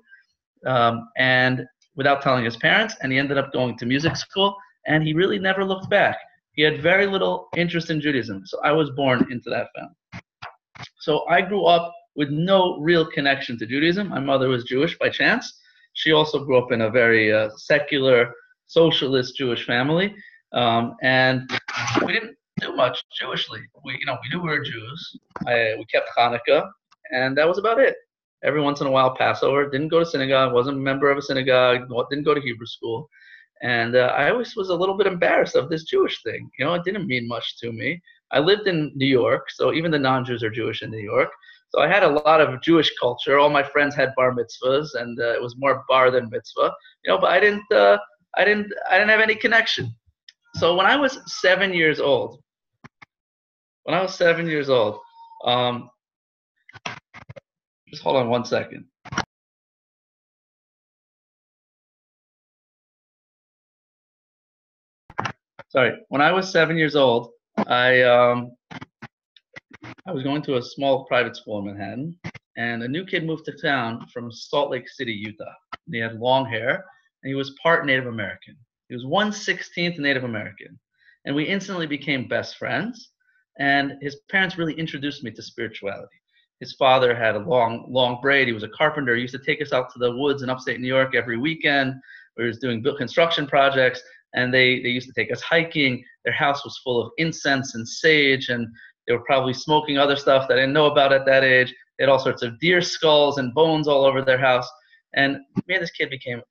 And without telling his parents, and he ended up going to music school, and he really never looked back. He had very little interest in Judaism, so I was born into that family. So I grew up with no real connection to Judaism. My mother was Jewish by chance. She also grew up in a very secular, socialist Jewish family, and we didn't do much Jewishly. We knew we were Jews. We kept Hanukkah, and that was about it. Every once in a while, Passover. Didn't go to synagogue. Wasn't a member of a synagogue. Didn't go to Hebrew school. And I always was a little bit embarrassed of this Jewish thing. It didn't mean much to me. I lived in New York, so even the non-Jews are Jewish in New York. So I had a lot of Jewish culture. All my friends had bar mitzvahs, and it was more bar than mitzvah. But I didn't have any connection. So when I was 7 years old, when I was 7 years old, just hold on 1 second. Sorry, when I was 7 years old, I was going to a small private school in Manhattan, and a new kid moved to town from Salt Lake City, Utah. And he had long hair, and he was part Native American. He was 1/16 Native American, and we instantly became best friends. And his parents really introduced me to spirituality. His father had a long braid. He was a carpenter. He used to take us out to the woods in upstate New York every weekend. We was doing construction projects, and they used to take us hiking. Their house was full of incense and sage, and they were probably smoking other stuff that I didn't know about at that age. They had all sorts of deer skulls and bones all over their house. And me and this kid became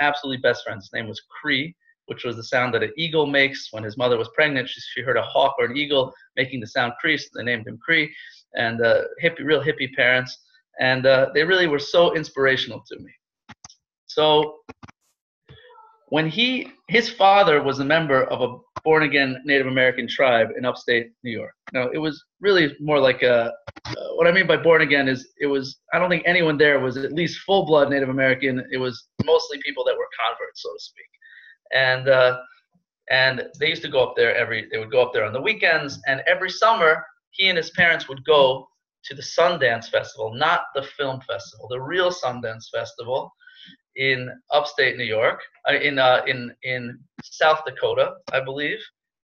absolutely best friends. His name was Cree, which was the sound that an eagle makes when his mother was pregnant. She heard a hawk or an eagle making the sound Cree, so they named him Cree. And real hippie parents. And they really were so inspirational to me. So when his father was a member of a born-again Native American tribe in upstate New York. Now, it was really more like what I mean by born-again is I don't think anyone there was at least full-blood Native American. It was mostly people that were converts, so to speak. And they used to go up there they would go up there on the weekends, and every summer, he and his parents would go to the Sundance Festival, not the film festival, the real Sundance Festival in upstate New York, in South Dakota, I believe,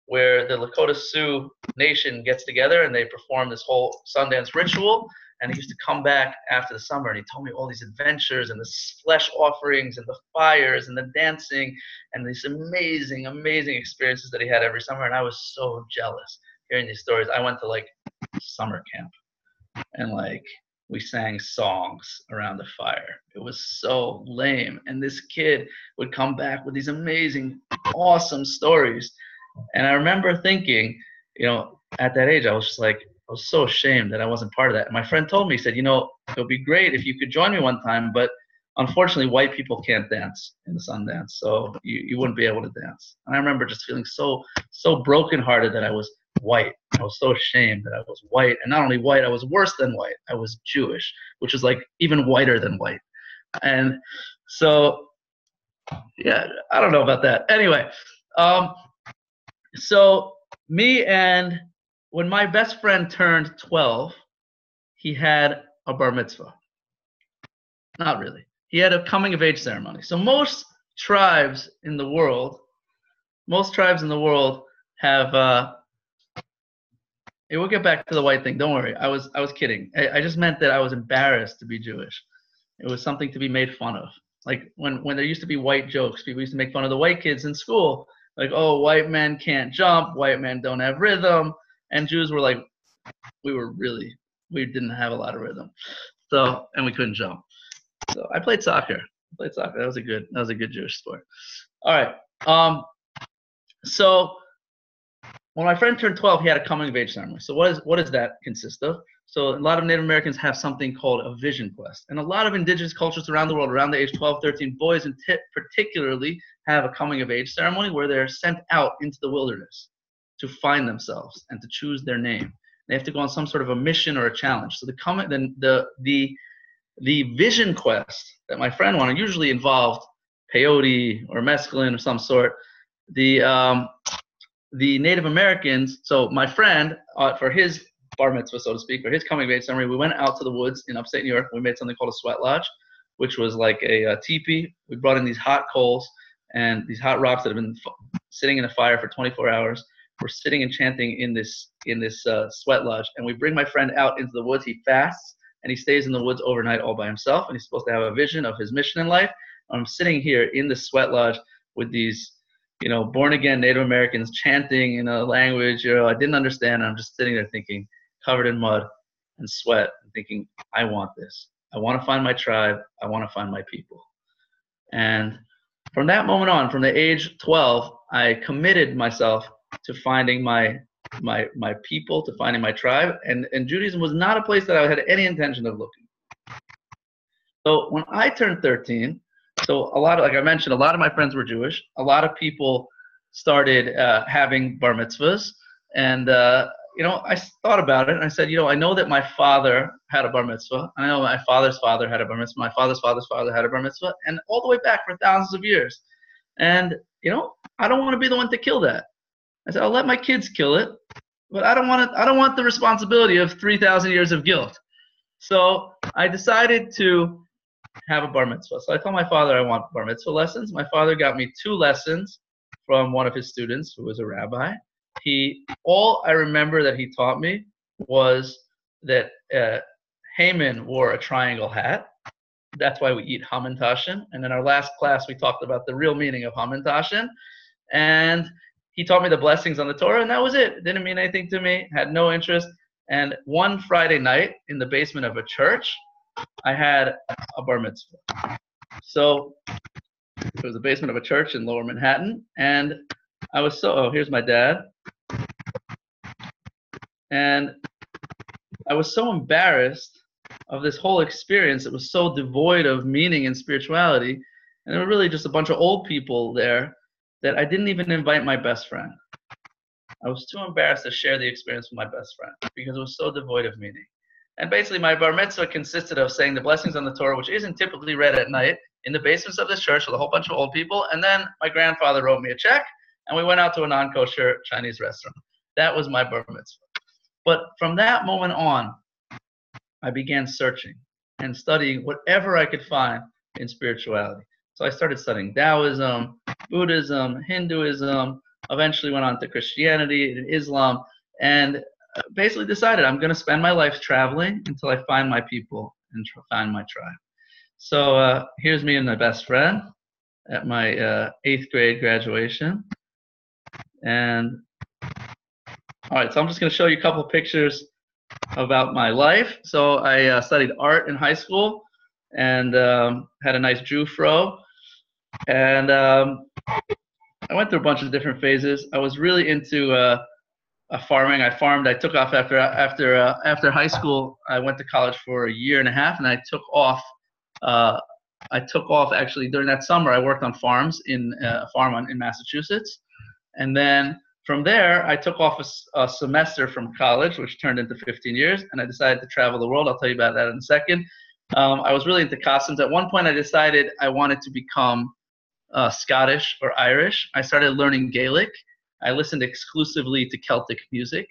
where the Lakota Sioux Nation gets together and they perform this whole Sundance ritual. And he used to come back after the summer, and he told me all these adventures and the flesh offerings and the fires and the dancing and these amazing, amazing experiences that he had every summer. And I was so jealous hearing these stories. I went to like summer camp, and like we sang songs around the fire. It was so lame. And this kid would come back with these amazing, awesome stories. And I remember thinking, at that age, I was just like, I was so ashamed that I wasn't part of that. And my friend told me, he said, it would be great if you could join me one time, but unfortunately, white people can't dance in the Sundance, so you wouldn't be able to dance. And I remember just feeling so brokenhearted that I was white. I was so ashamed that I was white. And not only white, I was worse than white. I was Jewish, which is like even whiter than white. And so, yeah, I don't know about that. Anyway, so when my best friend turned 12, he had a bar mitzvah. Not really. He had a coming of age ceremony. So most tribes in the world have we'll get back to the white thing. Don't worry. I was kidding. I just meant that I was embarrassed to be Jewish. It was something to be made fun of. Like when there used to be white jokes, people used to make fun of the white kids in school. Like, oh, white men can't jump, white men don't have rhythm. And Jews were like, we didn't have a lot of rhythm. So, and we couldn't jump. So I played soccer. That was a good Jewish sport. All right. So when my friend turned 12, he had a coming of age ceremony. So what does that consist of? So a lot of Native Americans have something called a vision quest. And a lot of indigenous cultures around the world, around the age 12, 13, boys particularly have a coming of age ceremony where they're sent out into the wilderness to find themselves and to choose their name. They have to go on some sort of a mission or a challenge. So the vision quest that my friend wanted usually involved peyote or mescaline of some sort. The Native Americans, so my friend, for his bar mitzvah, so to speak, or his coming of age ceremony, we went out to the woods in upstate New York. We made something called a sweat lodge, which was like a teepee. We brought in these hot coals and these hot rocks that have been sitting in a fire for 24 hours. We're sitting and chanting in this sweat lodge, and we bring my friend out into the woods. He fasts, and he stays in the woods overnight all by himself, and he's supposed to have a vision of his mission in life. I'm sitting here in the sweat lodge with these born-again Native Americans chanting in a language, I didn't understand. And I'm just sitting there thinking, covered in mud and sweat, and thinking, I want this. I want to find my tribe. I want to find my people. And from that moment on, from the age 12, I committed myself to finding my people, to finding my tribe. And Judaism was not a place that I had any intention of looking. So when I turned 13, like I mentioned, a lot of my friends were Jewish. A lot of people started having bar mitzvahs, and I thought about it and I said, I know that my father had a bar mitzvah. I know my father's father had a bar mitzvah. My father's father's father had a bar mitzvah, and all the way back for thousands of years. And I don't want to be the one to kill that. I said, I'll let my kids kill it, but I don't want it. I don't want the responsibility of 3,000 years of guilt. So I decided to have a bar mitzvah. So I told my father I want bar mitzvah lessons. My father got me 2 lessons from one of his students who was a rabbi. All I remember that he taught me was that Haman wore a triangle hat. That's why we eat hamantashen. And in our last class, we talked about the real meaning of hamantashen. And he taught me the blessings on the Torah, and that was it. It didn't mean anything to me, had no interest. And one Friday night in the basement of a church, I had a bar mitzvah. So it was the basement of a church in Lower Manhattan, and I was here's my dad. And I was so embarrassed of this whole experience. It was so devoid of meaning and spirituality. And there were really just a bunch of old people there that I didn't even invite my best friend. I was too embarrassed to share the experience with my best friend because it was so devoid of meaning. And basically my bar mitzvah consisted of saying the blessings on the Torah, which isn't typically read at night, in the basements of this church with a whole bunch of old people. And then my grandfather wrote me a check, and we went out to a non-kosher Chinese restaurant. That was my bar mitzvah. But from that moment on, I began searching and studying whatever I could find in spirituality. So I started studying Taoism, Buddhism, Hinduism, eventually went on to Christianity and Islam, and basically decided I'm going to spend my life traveling until I find my people and find my tribe. So here's me and my best friend at my 8th grade graduation. And all right, so I'm just going to show you a couple pictures about my life. So I studied art in high school and had a nice Jew fro. And I went through a bunch of different phases. I was really into farming. I farmed. I took off after high school. I went to college for a year and a half, and I took off. Actually during that summer. I worked on farms in a farm in Massachusetts, and then from there, I took off a semester from college, which turned into 15 years, and I decided to travel the world. I'll tell you about that in a second. I was really into costumes. At one point, I decided I wanted to become Scottish or Irish. I started learning Gaelic. I listened exclusively to Celtic music,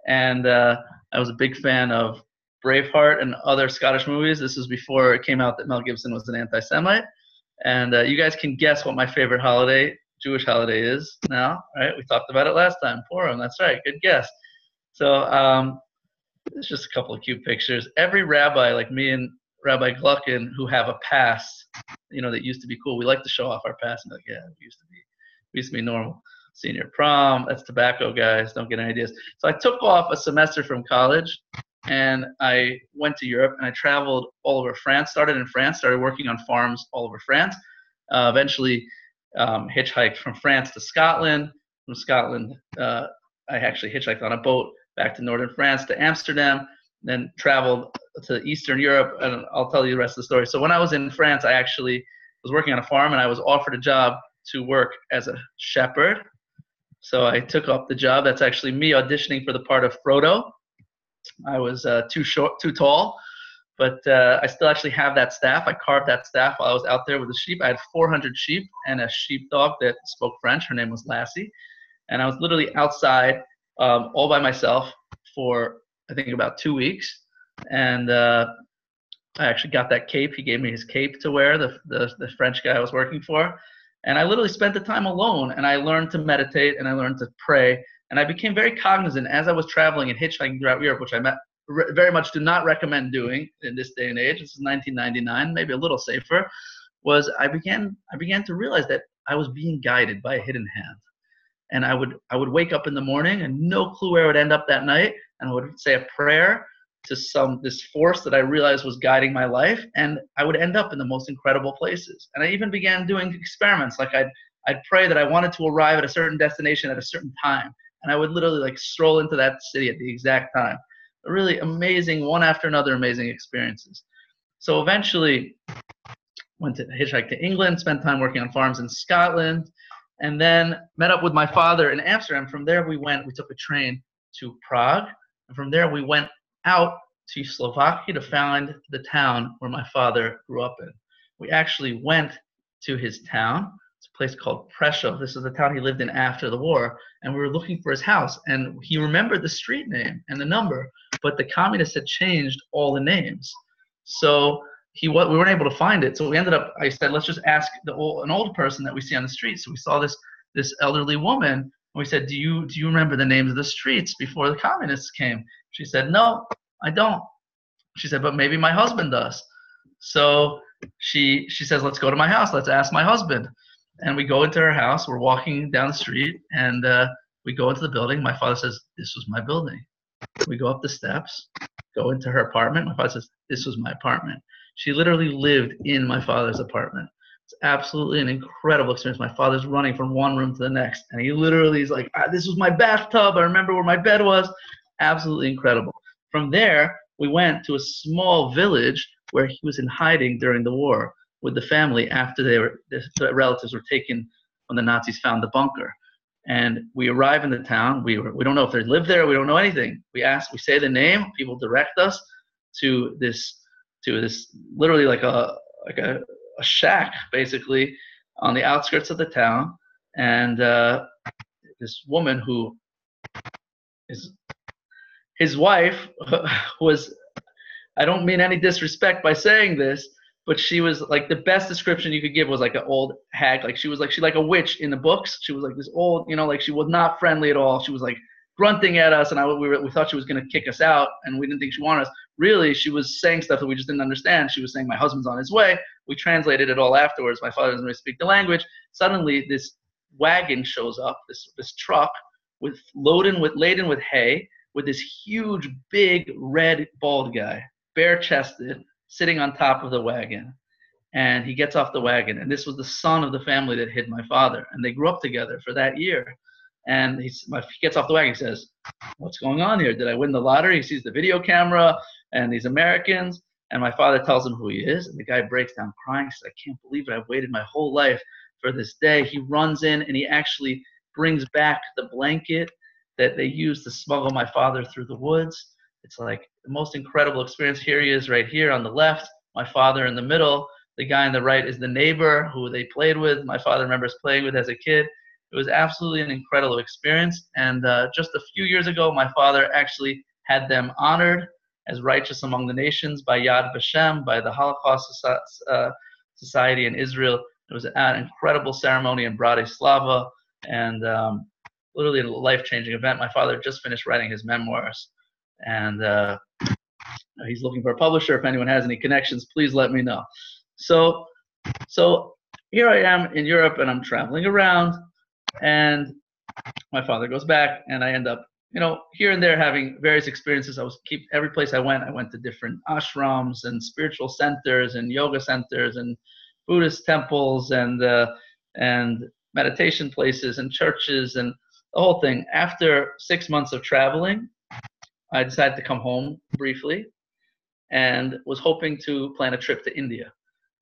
and I was a big fan of Braveheart and other Scottish movies. This was before it came out that Mel Gibson was an anti-Semite. And you guys can guess what my favorite Jewish holiday is now, right? We talked about it last time. Purim, that's right. Good guess. So it's just a couple of cute pictures. Every rabbi, like me and Rabbi Gluckin, who have a past, that used to be cool. We like to show off our past and be like, yeah, we used to be normal. Senior prom, that's tobacco, guys. Don't get any ideas. So I took off a semester from college, and I went to Europe, and I traveled all over France. Started in France, started working on farms all over France. Eventually hitchhiked from France to Scotland. From Scotland, I actually hitchhiked on a boat back to northern France to Amsterdam, then traveled to Eastern Europe, and I'll tell you the rest of the story. So when I was in France, I actually was working on a farm, and I was offered a job to work as a shepherd. So I took up the job. That's actually me auditioning for the part of Frodo. I was too tall, but I still actually have that staff. I carved that staff while I was out there with the sheep. I had 400 sheep and a sheepdog that spoke French. Her name was Lassie. And I was literally outside all by myself for, I think, about 2 weeks. And I actually got that cape. He gave me his cape to wear, the French guy I was working for. And I literally spent the time alone, and I learned to meditate, and I learned to pray. And I became very cognizant as I was traveling and hitchhiking throughout Europe, which I very much do not recommend doing in this day and age. This is 1999, maybe a little safer. Was I began to realize that I was being guided by a hidden hand. And I would wake up in the morning and no clue where I would end up that night, and I would say a prayer to this force that I realized was guiding my life, and I would end up in the most incredible places. And I even began doing experiments. Like I'd pray that I wanted to arrive at a certain destination at a certain time, and I would literally stroll into that city at the exact time. Really amazing, one after another amazing experiences. So eventually went to hitchhike to England, spent time working on farms in Scotland, and then met up with my father in Amsterdam. From there we took a train to Prague. And from there, we went out to Slovakia to find the town where my father grew up in. We actually went to his town. It's a place called Prešov. This is the town he lived in after the war. And we were looking for his house. And he remembered the street name and the number, but the communists had changed all the names. So we weren't able to find it. So we ended up, I said, let's just ask an old person that we see on the street. So we saw this elderly woman. And we said, do you remember the names of the streets before the communists came? She said, no, I don't. She said, but maybe my husband does. So she says, let's go to my house. Let's ask my husband. And we go into her house. We're walking down the street, and we go into the building. My father says, this was my building. We go up the steps, go into her apartment. My father says, this was my apartment. She literally lived in my father's apartment. It's absolutely an incredible experience. My father's running from one room to the next, and he literally is like, this was my bathtub. I remember where my bed was. Absolutely incredible. From there, we went to a small village where he was in hiding during the war with the family after the relatives were taken when the Nazis found the bunker. And we arrive in the town. We don't know if they live there. We don't know anything. We say the name. People direct us to this literally like a shack basically on the outskirts of the town. And this woman who is his wife was, I don't mean any disrespect by saying this, but she was like, the best description you could give was like an old hag. Like she like a witch in the books. She was like this old, like she was not friendly at all. She was like grunting at us, and we thought she was going to kick us out, and we didn't think she wanted us. Really, she was saying stuff that we just didn't understand. She was saying my husband's on his way. We translated it all afterwards. My father doesn't really speak the language. Suddenly, this wagon shows up, this truck laden with hay, with this huge, big, red, bald guy, bare-chested, sitting on top of the wagon. And he gets off the wagon. And this was the son of the family that hid my father. And they grew up together for that year. And he gets off the wagon. He says, what's going on here? Did I win the lottery? He sees the video camera and these Americans. And my father tells him who he is. And the guy breaks down crying. He says, I can't believe it. I've waited my whole life for this day. He runs in and he actually brings back the blanket that they used to smuggle my father through the woods. It's like the most incredible experience. Here he is right here on the left, my father in the middle. The guy on the right is the neighbor who they played with. My father remembers playing with as a kid. It was absolutely an incredible experience. And just a few years ago, my father actually had them honored as righteous among the nations by Yad Vashem, by the Holocaust Society in Israel. It was an incredible ceremony in Bratislava, and literally a life-changing event. My father just finished writing his memoirs, and he's looking for a publisher. If anyone has any connections, please let me know. So here I am in Europe, and I'm traveling around, and my father goes back, and I end up, here and there having various experiences. Every place I went to different ashrams and spiritual centers and yoga centers and Buddhist temples and meditation places and churches and the whole thing. After 6 months of traveling, I decided to come home briefly and was hoping to plan a trip to India,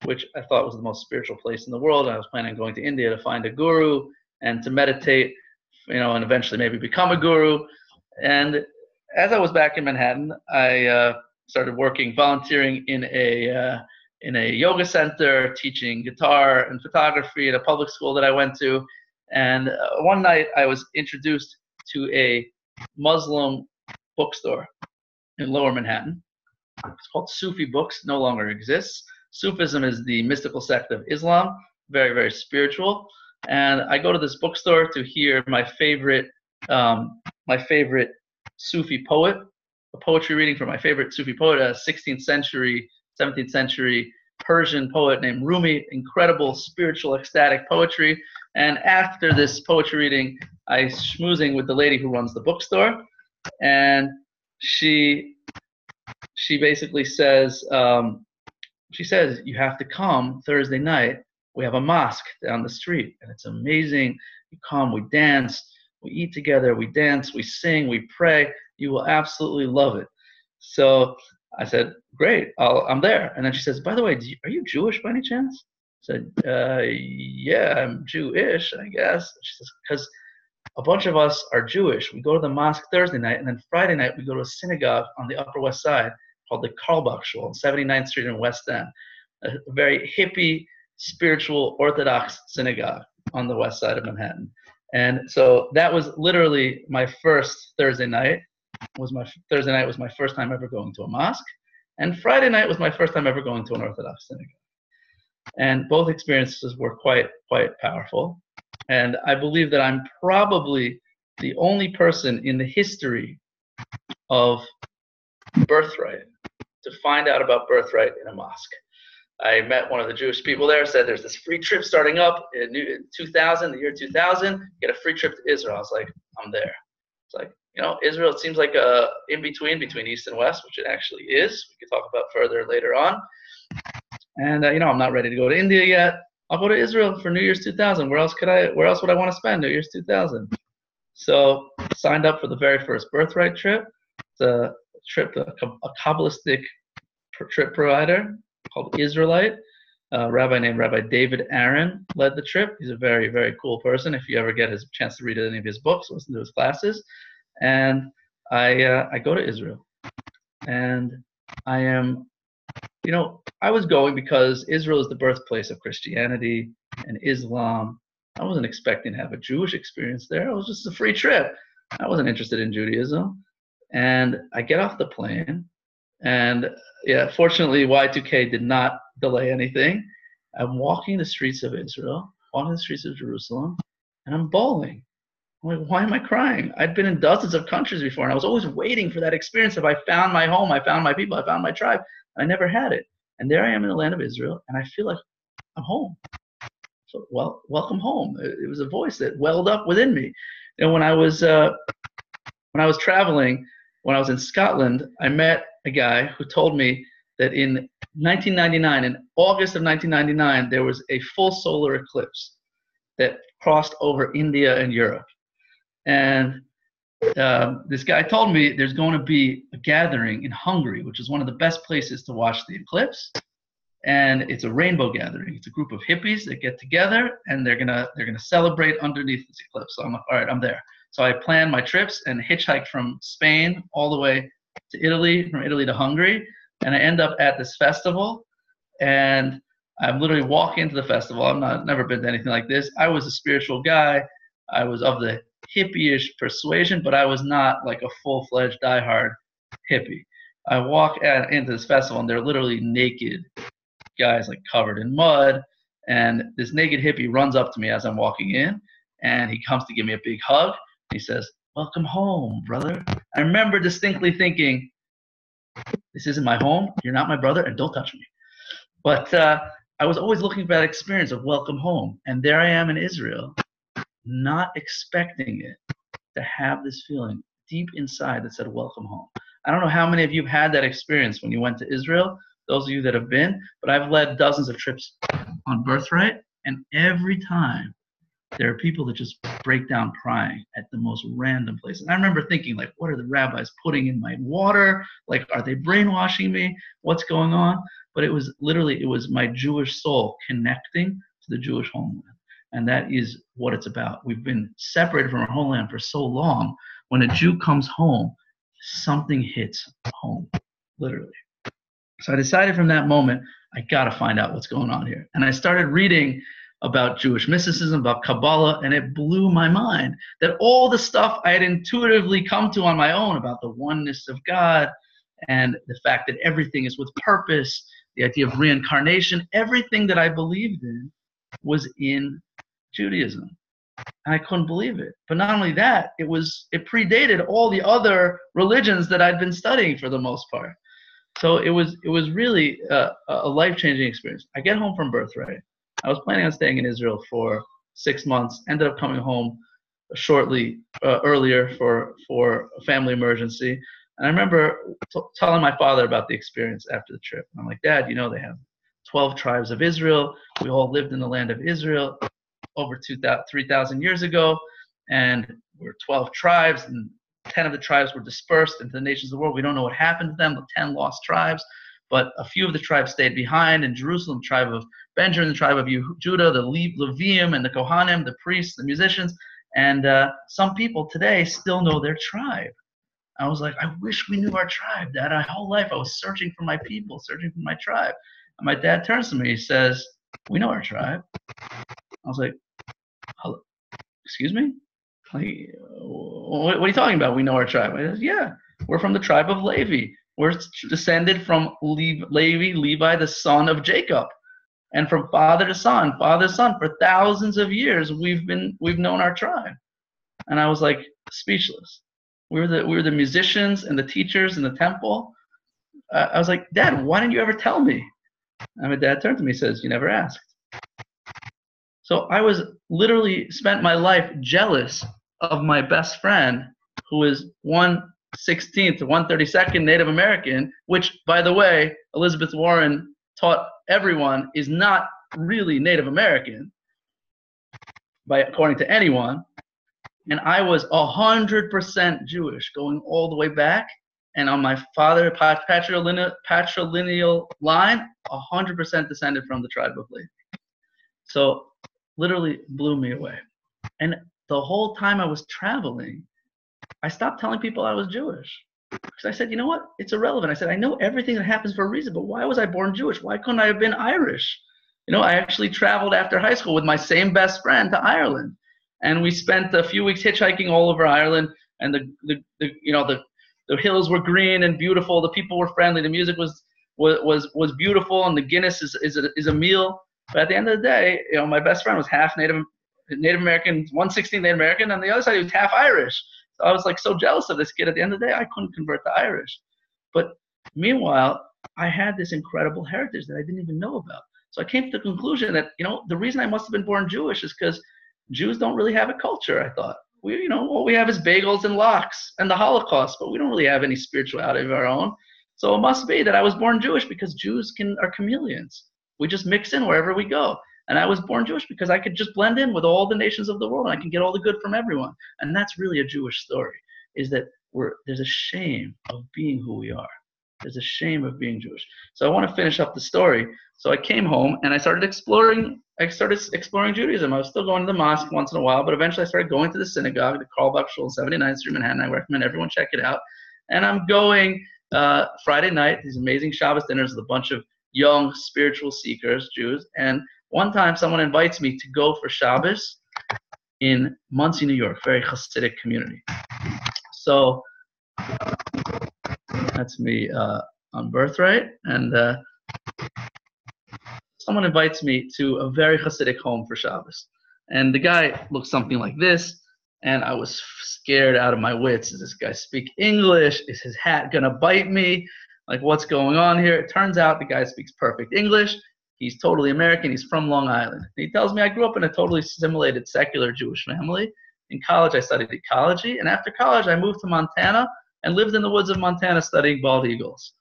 which I thought was the most spiritual place in the world. I was planning on going to India to find a guru and to meditate, and eventually maybe become a guru. And as I was back in Manhattan, I started volunteering in a yoga center, teaching guitar and photography at a public school that I went to. And one night I was introduced to a Muslim bookstore in Lower Manhattan. It's called Sufi Books, no longer exists. Sufism is the mystical sect of Islam, very, very spiritual. And I go to this bookstore to hear my favorite Sufi poet, a poetry reading from my favorite Sufi poet, a 16th century, 17th century Persian poet named Rumi. Incredible spiritual, ecstatic poetry. And after this poetry reading, I schmoozing with the lady who runs the bookstore, and she basically says, you have to come Thursday night. We have a mosque down the street, and it's amazing. You come, we dance, we eat together, we dance, we sing, we pray. You will absolutely love it. So I said, great, I'm there. And then she says, by the way, are you Jewish by any chance? I said, yeah, I'm Jewish, I guess. She says, because a bunch of us are Jewish. We go to the mosque Thursday night, and then Friday night we go to a synagogue on the Upper West Side called the Karlbach Shul on 79th Street in West End, a very hippie, spiritual, Orthodox synagogue on the west side of Manhattan. And so that was literally my first Thursday night. Thursday night was my first time ever going to a mosque, and Friday night was my first time ever going to an Orthodox synagogue. And both experiences were quite powerful. And I believe that I'm probably the only person in the history of birthright to find out about birthright in a mosque. I met one of the Jewish people there, said there's this free trip starting up in 2000, the year 2000, get a free trip to Israel. I was like, I'm there. It's like, Israel, it seems like a in-between East and West, which it actually is. We could talk about further later on. And, I'm not ready to go to India yet. I'll go to Israel for New Year's 2000. Where else would I want to spend New Year's 2000? So signed up for the very first birthright trip. It's a trip to a Kabbalistic trip provider called Israelite. A rabbi named Rabbi David Aaron led the trip. He's a very, very cool person. If you ever get a chance to read any of his books, listen to his classes. And I go to Israel. And I am, I was going because Israel is the birthplace of Christianity and Islam. I wasn't expecting to have a Jewish experience there. It was just a free trip. I wasn't interested in Judaism. And I get off the plane, and fortunately Y2K did not delay anything. I'm walking the streets of Israel, walking the streets of Jerusalem, and I'm bawling. I'm like, why am I crying? I'd been in dozens of countries before, and I was always waiting for that experience of I found my home, I found my people, I found my tribe. I never had it. And there I am in the land of Israel, and I feel like I'm home. So, welcome home. It was a voice that welled up within me. When I was traveling, when I was in Scotland, I met a guy who told me that in 1999, in August of 1999, there was a full solar eclipse that crossed over India and Europe. And this guy told me there's going to be a gathering in Hungary, which is one of the best places to watch the eclipse. And it's a rainbow gathering. It's a group of hippies that get together, and they're gonna celebrate underneath this eclipse. So I'm like, all right, I'm there. So I planned my trips and hitchhiked from Spain all the way to Italy, from Italy to Hungary, and I end up at this festival. And I'm literally walking into the festival. I've never been to anything like this. I was a spiritual guy. I was of the hippie-ish persuasion, but I was not like a full-fledged diehard hippie. I walk into this festival, and they're literally naked guys, like covered in mud. And this naked hippie runs up to me as I'm walking in, and he comes to give me a big hug. He says, "Welcome home, brother." I remember distinctly thinking, this isn't my home, you're not my brother, and don't touch me. But I was always looking for that experience of welcome home. And there I am in Israel, not expecting it, to have this feeling deep inside that said, welcome home. I don't know how many of you have had that experience when you went to Israel, those of you that have been, but I've led dozens of trips on Birthright, and every time there are people that just break down crying at the most random places. And I remember thinking, like, what are the rabbis putting in my water? Like, are they brainwashing me? What's going on? But it was my Jewish soul connecting to the Jewish homeland. And that is what it's about. We've been separated from our homeland for so long. When a Jew comes home, something hits home, literally. So I decided from that moment, I got to find out what's going on here. And I started reading about Jewish mysticism, about Kabbalah, and it blew my mind that all the stuff I had intuitively come to on my own about the oneness of God and the fact that everything is with purpose, the idea of reincarnation, everything that I believed in was in Judaism. And I couldn't believe it. But not only that, it predated all the other religions that I'd been studying for the most part. So it was really a life-changing experience. I get home from Birthright. I was planning on staying in Israel for 6 months, ended up coming home shortly earlier for a family emergency. And I remember telling my father about the experience after the trip. I'm like, Dad, they have 12 tribes of Israel. We all lived in the land of Israel over 3,000 years ago. And we're 12 tribes, and 10 of the tribes were dispersed into the nations of the world. We don't know what happened to them, the 10 lost tribes. But a few of the tribes stayed behind in Jerusalem, the tribe of Benjamin, the tribe of Judah, the Levium and the Kohanim, the priests, the musicians. And some people today still know their tribe. I was like, I wish we knew our tribe, Dad. My whole life I was searching for my people, searching for my tribe. And my dad turns to me, he says, we know our tribe. I was like, hello, excuse me? Like, what are you talking about? We know our tribe. I said, yeah, we're from the tribe of Levi. We're descended from Levi, the son of Jacob. And from father to son, for thousands of years, we've known our tribe. And I was like speechless. We were the musicians and the teachers in the temple. I was like, Dad, why didn't you ever tell me? And my dad turned to me and says, you never asked. So I was literally spent my life jealous of my best friend, who is 1/16 to 1/32 Native American, which, by the way, Elizabeth Warren taught everyone is not really Native American, according to anyone. And I was 100% Jewish, going all the way back. And on my father patrilineal line, 100% descended from the tribe of Levi. So literally blew me away. And the whole time I was traveling, I stopped telling people I was Jewish. Because I said, you know what? It's irrelevant. I said, I know everything that happens for a reason, but why was I born Jewish? Why couldn't I have been Irish? You know, I actually traveled after high school with my same best friend to Ireland. And we spent a few weeks hitchhiking all over Ireland, and the hills were green and beautiful. The people were friendly. The music was beautiful, and the Guinness is a meal. But at the end of the day, you know, my best friend was half Native American, 1/16 Native American, and the other side he was half Irish. So I was like so jealous of this kid. At the end of the day, I couldn't convert to Irish. But meanwhile, I had this incredible heritage that I didn't even know about. So I came to the conclusion that, you know, the reason I must have been born Jewish is because Jews don't really have a culture, I thought. All we have is bagels and lox and the Holocaust, but we don't really have any spirituality of our own. So it must be that I was born Jewish because Jews are chameleons. We just mix in wherever we go. And I was born Jewish because I could just blend in with all the nations of the world, and I can get all the good from everyone. And that's really a Jewish story, is that there's a shame of being who we are. There's a shame of being Jewish. So I want to finish up the story. So I came home and I started exploring Judaism. I was still going to the mosque once in a while, but eventually I started going to the synagogue, the Carlbach Shul, 79th Street, Manhattan. I recommend everyone check it out. And I'm going Friday night, these amazing Shabbos dinners with a bunch of young spiritual seekers, Jews. And one time someone invites me to go for Shabbos in Monsey, New York, very Hasidic community. So that's me on birthright. And someone invites me to a very Hasidic home for Shabbos. And the guy looks something like this. And I was scared out of my wits. Does this guy speak English? Is his hat going to bite me? Like, what's going on here? It turns out the guy speaks perfect English. He's totally American. He's from Long Island. And he tells me I grew up in a totally assimilated secular Jewish family. In college, I studied ecology. And after college, I moved to Montana and lived in the woods of Montana studying bald eagles.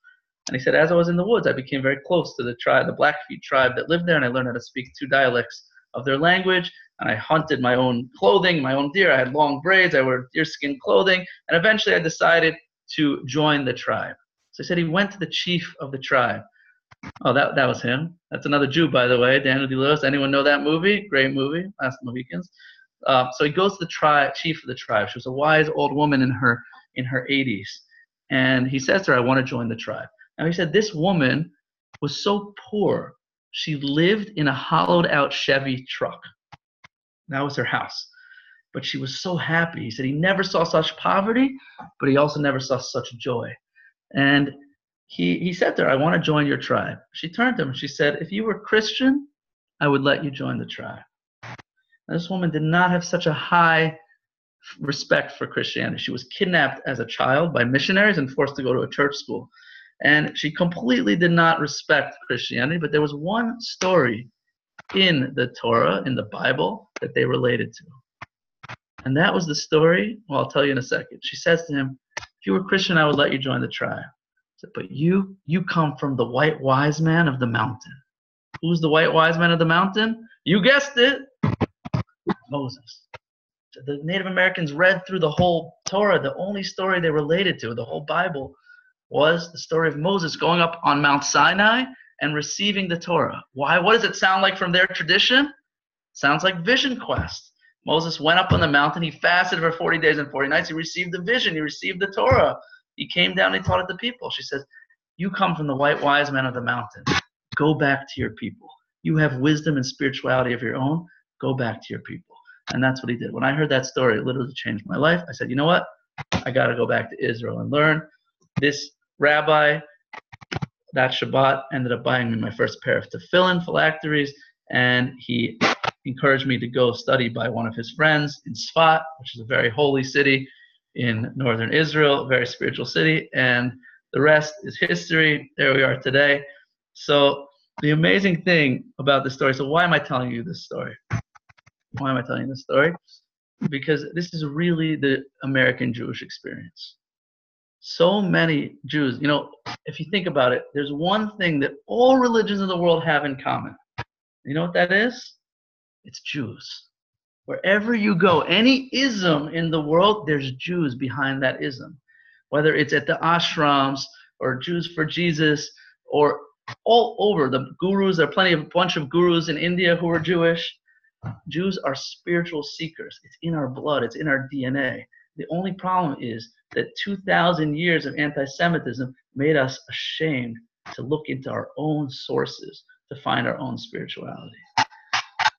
And he said, as I was in the woods, I became very close to the tribe, the Blackfeet tribe that lived there, and I learned how to speak 2 dialects of their language. And I hunted my own clothing, my own deer. I had long braids. I wore deerskin clothing. And eventually I decided to join the tribe. So he said he went to the chief of the tribe. Oh, that was him. That's another Jew, by the way, Daniel Day-Lewis. Anyone know that movie? Great movie, Last Mohicans. So he goes to the chief of the tribe. She was a wise old woman in her 80s. And he says to her, I want to join the tribe. Now he said this woman was so poor, she lived in a hollowed out Chevy truck. That was her house. But she was so happy. He said he never saw such poverty, but he also never saw such joy. And he said to her, I want to join your tribe. She turned to him and she said, if you were Christian, I would let you join the tribe. Now, this woman did not have such a high respect for Christianity. She was kidnapped as a child by missionaries and forced to go to a church school. And she completely did not respect Christianity, but there was one story in the Torah, in the Bible, that they related to. And that was the story, well, I'll tell you in a second. She says to him, if you were Christian, I would let you join the tribe. Said, but you come from the white wise man of the mountain. Who's the white wise man of the mountain? You guessed it, Moses. So the Native Americans read through the whole Torah. The only story they related to, the whole Bible, was the story of Moses going up on Mount Sinai and receiving the Torah. Why? What does it sound like from their tradition? It sounds like Vision Quest. Moses went up on the mountain. He fasted for 40 days and 40 nights. He received the vision. He received the Torah. He came down and he taught it to people. She says, you come from the white wise men of the mountain. Go back to your people. You have wisdom and spirituality of your own. Go back to your people. And that's what he did. When I heard that story, it literally changed my life. I said, you know what? I got to go back to Israel and learn. This rabbi, that Shabbat, ended up buying me my first pair of tefillin phylacteries, and he encouraged me to go study by one of his friends in Sfat, which is a very holy city in northern Israel, a very spiritual city, and the rest is history. There we are today. So the amazing thing about this story, so why am I telling you this story? Why am I telling you this story? Because this is really the American Jewish experience. So many Jews, you know, if you think about it, there's one thing that all religions in the world have in common. You know what that is? It's Jews. Wherever you go, any ism in the world, there's Jews behind that ism. Whether it's at the ashrams or Jews for Jesus or all over the gurus. There are a bunch of gurus in India who are Jewish. Jews are spiritual seekers. It's in our blood. It's in our DNA. The only problem is that 2,000 years of anti-Semitism made us ashamed to look into our own sources to find our own spirituality.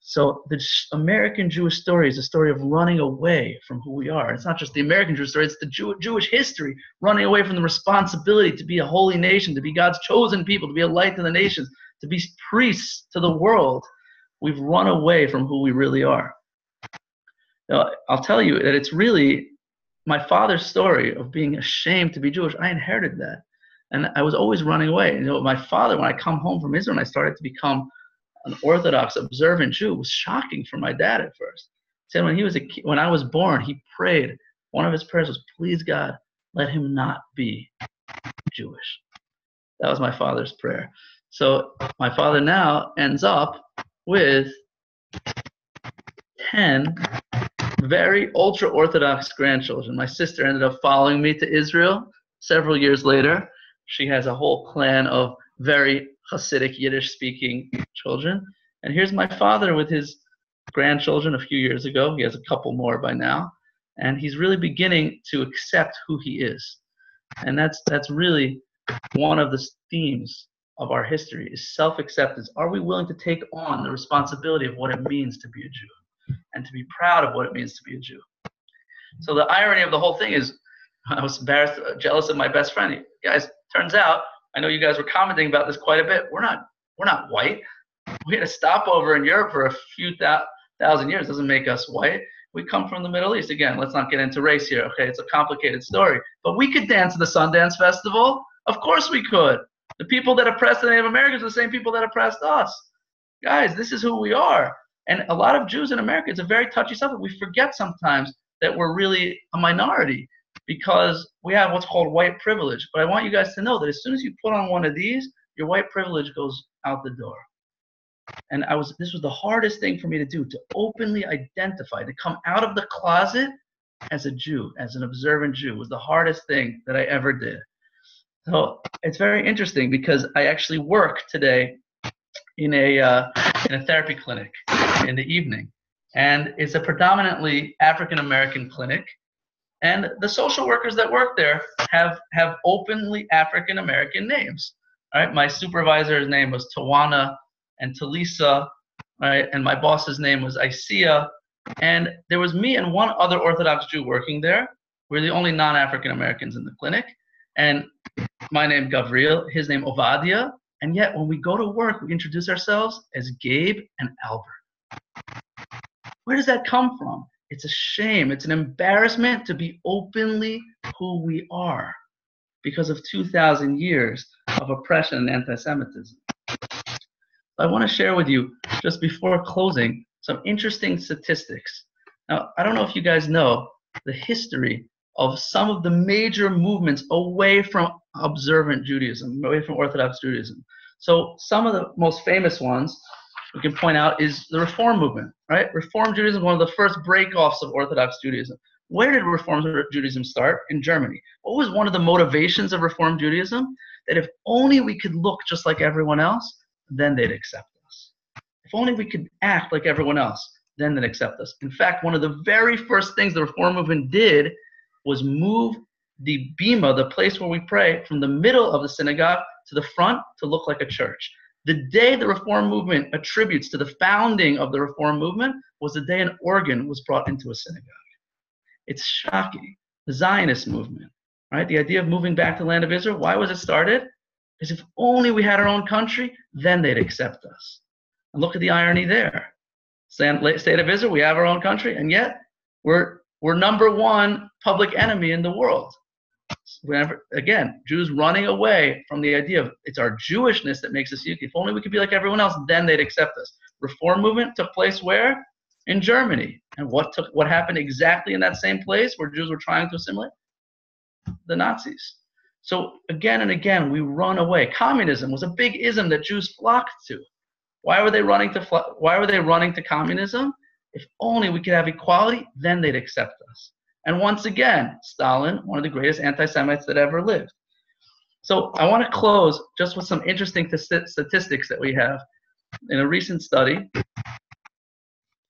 So the American Jewish story is a story of running away from who we are. It's not just the American Jewish story, it's the Jewish history, running away from the responsibility to be a holy nation, to be God's chosen people, to be a light to the nations, to be priests to the world. We've run away from who we really are. Now, I'll tell you that it's really my father's story of being ashamed to be Jewish. I inherited that. And I was always running away. You know, my father, when I come home from Israel and I started to become an Orthodox, observant Jew, was shocking for my dad at first. He said when I was born, he prayed. One of his prayers was, please God, let him not be Jewish. That was my father's prayer. So my father now ends up with 10 very ultra-Orthodox grandchildren. My sister ended up following me to Israel several years later. She has a whole clan of very Hasidic Yiddish-speaking children. And here's my father with his grandchildren a few years ago. He has a couple more by now. And he's really beginning to accept who he is. And that's really one of the themes of our history is self-acceptance. Are we willing to take on the responsibility of what it means to be a Jew and to be proud of what it means to be a Jew? So the irony of the whole thing is I was embarrassed, jealous of my best friend. Guys, turns out, I know you guys were commenting about this quite a bit. We're not white. We had a stopover in Europe for a few thousand years. Doesn't make us white. We come from the Middle East. Again, let's not get into race here. Okay, it's a complicated story. But we could dance at the Sundance Festival. Of course we could. The people that oppressed the Native Americans are the same people that oppressed us. Guys, this is who we are. And a lot of Jews in America, it's a very touchy subject. We forget sometimes that we're really a minority because we have what's called white privilege. But I want you guys to know that as soon as you put on one of these, your white privilege goes out the door. And this was the hardest thing for me to do, to openly identify, to come out of the closet as a Jew, as an observant Jew, was the hardest thing that I ever did. So it's very interesting because I actually work today in a therapy clinic in the evening. And it's a predominantly African-American clinic. And the social workers that work there have openly African-American names. All right, my supervisor's name was Tawana and Talisa, right? And my boss's name was Isia. And there was me and one other Orthodox Jew working there. We're the only non-African Americans in the clinic. And my name Gavriel, his name Ovadia. And yet when we go to work, we introduce ourselves as Gabe and Albert. Where does that come from? It's a shame. It's an embarrassment to be openly who we are because of 2,000 years of oppression and anti-Semitism. I want to share with you, just before closing, some interesting statistics. Now, I don't know if you guys know the history of some of the major movements away from observant Judaism, away from Orthodox Judaism. So some of the most famous ones we can point out is the Reform movement, right? Reform Judaism is one of the first breakoffs of Orthodox Judaism. Where did Reform Judaism start? In Germany. What was one of the motivations of Reform Judaism? That if only we could look just like everyone else, then they'd accept us. If only we could act like everyone else, then they'd accept us. In fact, one of the very first things the Reform movement did was move the bima, the place where we pray, from the middle of the synagogue to the front to look like a church. The day the Reform movement attributes to the founding of the Reform movement was the day an organ was brought into a synagogue. It's shocking. The Zionist movement, right? The idea of moving back to the land of Israel, why was it started? Because if only we had our own country, then they'd accept us. And look at the irony there. State of Israel, we have our own country, and yet we're number one public enemy in the world. Again, Jews running away from the idea of it's our Jewishness that makes us unique. If only we could be like everyone else, then they'd accept us. Reform movement took place where? In Germany. And what happened exactly in that same place where Jews were trying to assimilate? The Nazis. So again and again, we run away. Communism was a big ism that Jews flocked to. Why were they running to communism? If only we could have equality, then they'd accept us. And once again, Stalin, one of the greatest anti-Semites that ever lived. So I want to close just with some interesting statistics that we have. In a recent study,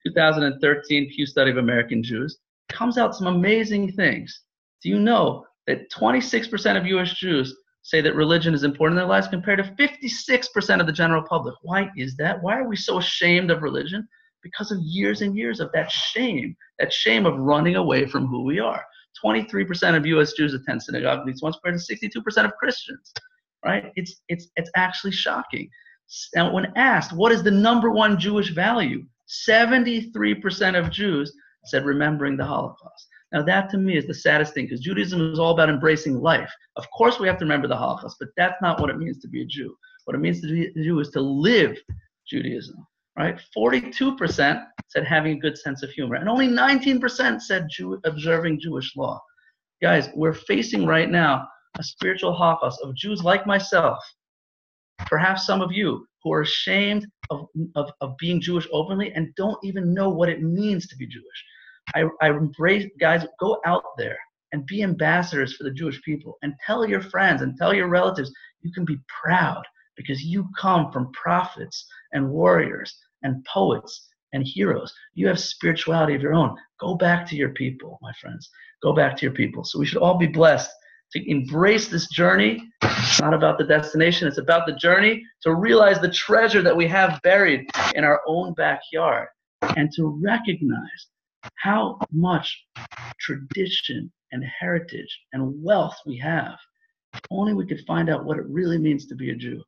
2013 Pew Study of American Jews, comes out some amazing things. Do you know that 26% of U.S. Jews say that religion is important in their lives compared to 56% of the general public? Why is that? Why are we so ashamed of religion? Because of years and years of that shame of running away from who we are. 23% of U.S. Jews attend synagogue meetings once compared to 62% of Christians, right? It's actually shocking. Now, when asked, what is the number one Jewish value? 73% of Jews said remembering the Holocaust. Now, that to me is the saddest thing, because Judaism is all about embracing life. Of course, we have to remember the Holocaust, but that's not what it means to be a Jew. What it means to be a Jew is to live Judaism. Right? 42% said having a good sense of humor, and only 19% said observing Jewish law. Guys, we're facing right now a spiritual holocaust of Jews like myself, perhaps some of you, who are ashamed of being Jewish openly and don't even know what it means to be Jewish. I embrace, guys, go out there and be ambassadors for the Jewish people and tell your friends and tell your relatives you can be proud because you come from prophets and warriors and poets and heroes. You have spirituality of your own. Go back to your people, my friends. Go back to your people. So we should all be blessed to embrace this journey. It's not about the destination. It's about the journey to realize the treasure that we have buried in our own backyard and to recognize how much tradition and heritage and wealth we have. If only we could find out what it really means to be a Jew. We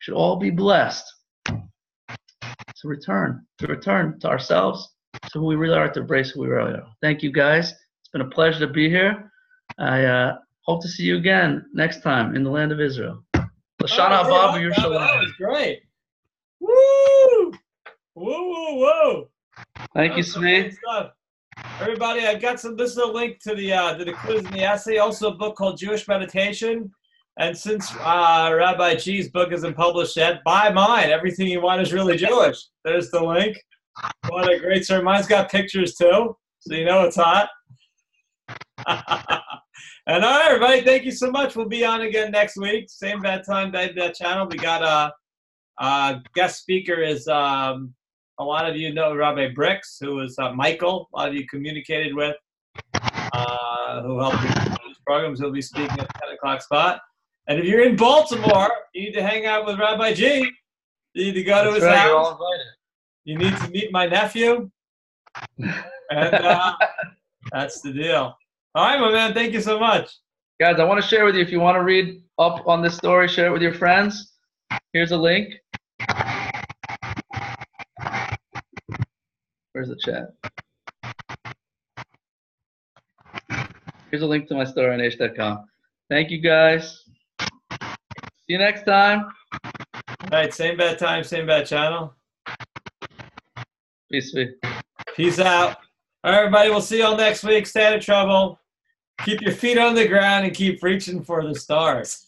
should all be blessed to return to ourselves, to who we really are, to embrace who we really are. Thank you, guys. It's been a pleasure to be here. I hope to see you again next time in the land of Israel. Lashana Haba v'Yir Shalom. That was great. Woo! Whoa, whoa, whoa. Thank you, Svi. Everybody, I've got some. This is a link to the quiz and the essay. Also, a book called Jewish Meditation. And since Rabbi G's book isn't published yet, buy mine. Everything You Want is Really Jewish. There's the link. What a great sermon. Mine's got pictures too, so you know it's hot. And all right, everybody, thank you so much. We'll be on again next week. Same bad time, that channel. We got a guest speaker is a lot of you know Rabbi Bricks, who is Michael. A lot of you communicated with, who helped with these programs. He'll be speaking at the 10 o'clock spot. And if you're in Baltimore, you need to hang out with Rabbi G. You need to go to his house. You're all invited. You need to meet my nephew. And that's the deal. All right, my man. Thank you so much. Guys, I want to share with you, if you want to read up on this story, share it with your friends. Here's a link. Where's the chat? Here's a link to my story on h.com. Thank you, guys. See you next time. All right, same bad time, same bad channel. Peace. Peace out. All right, everybody, we'll see you all next week. Stay out of trouble. Keep your feet on the ground and keep reaching for the stars.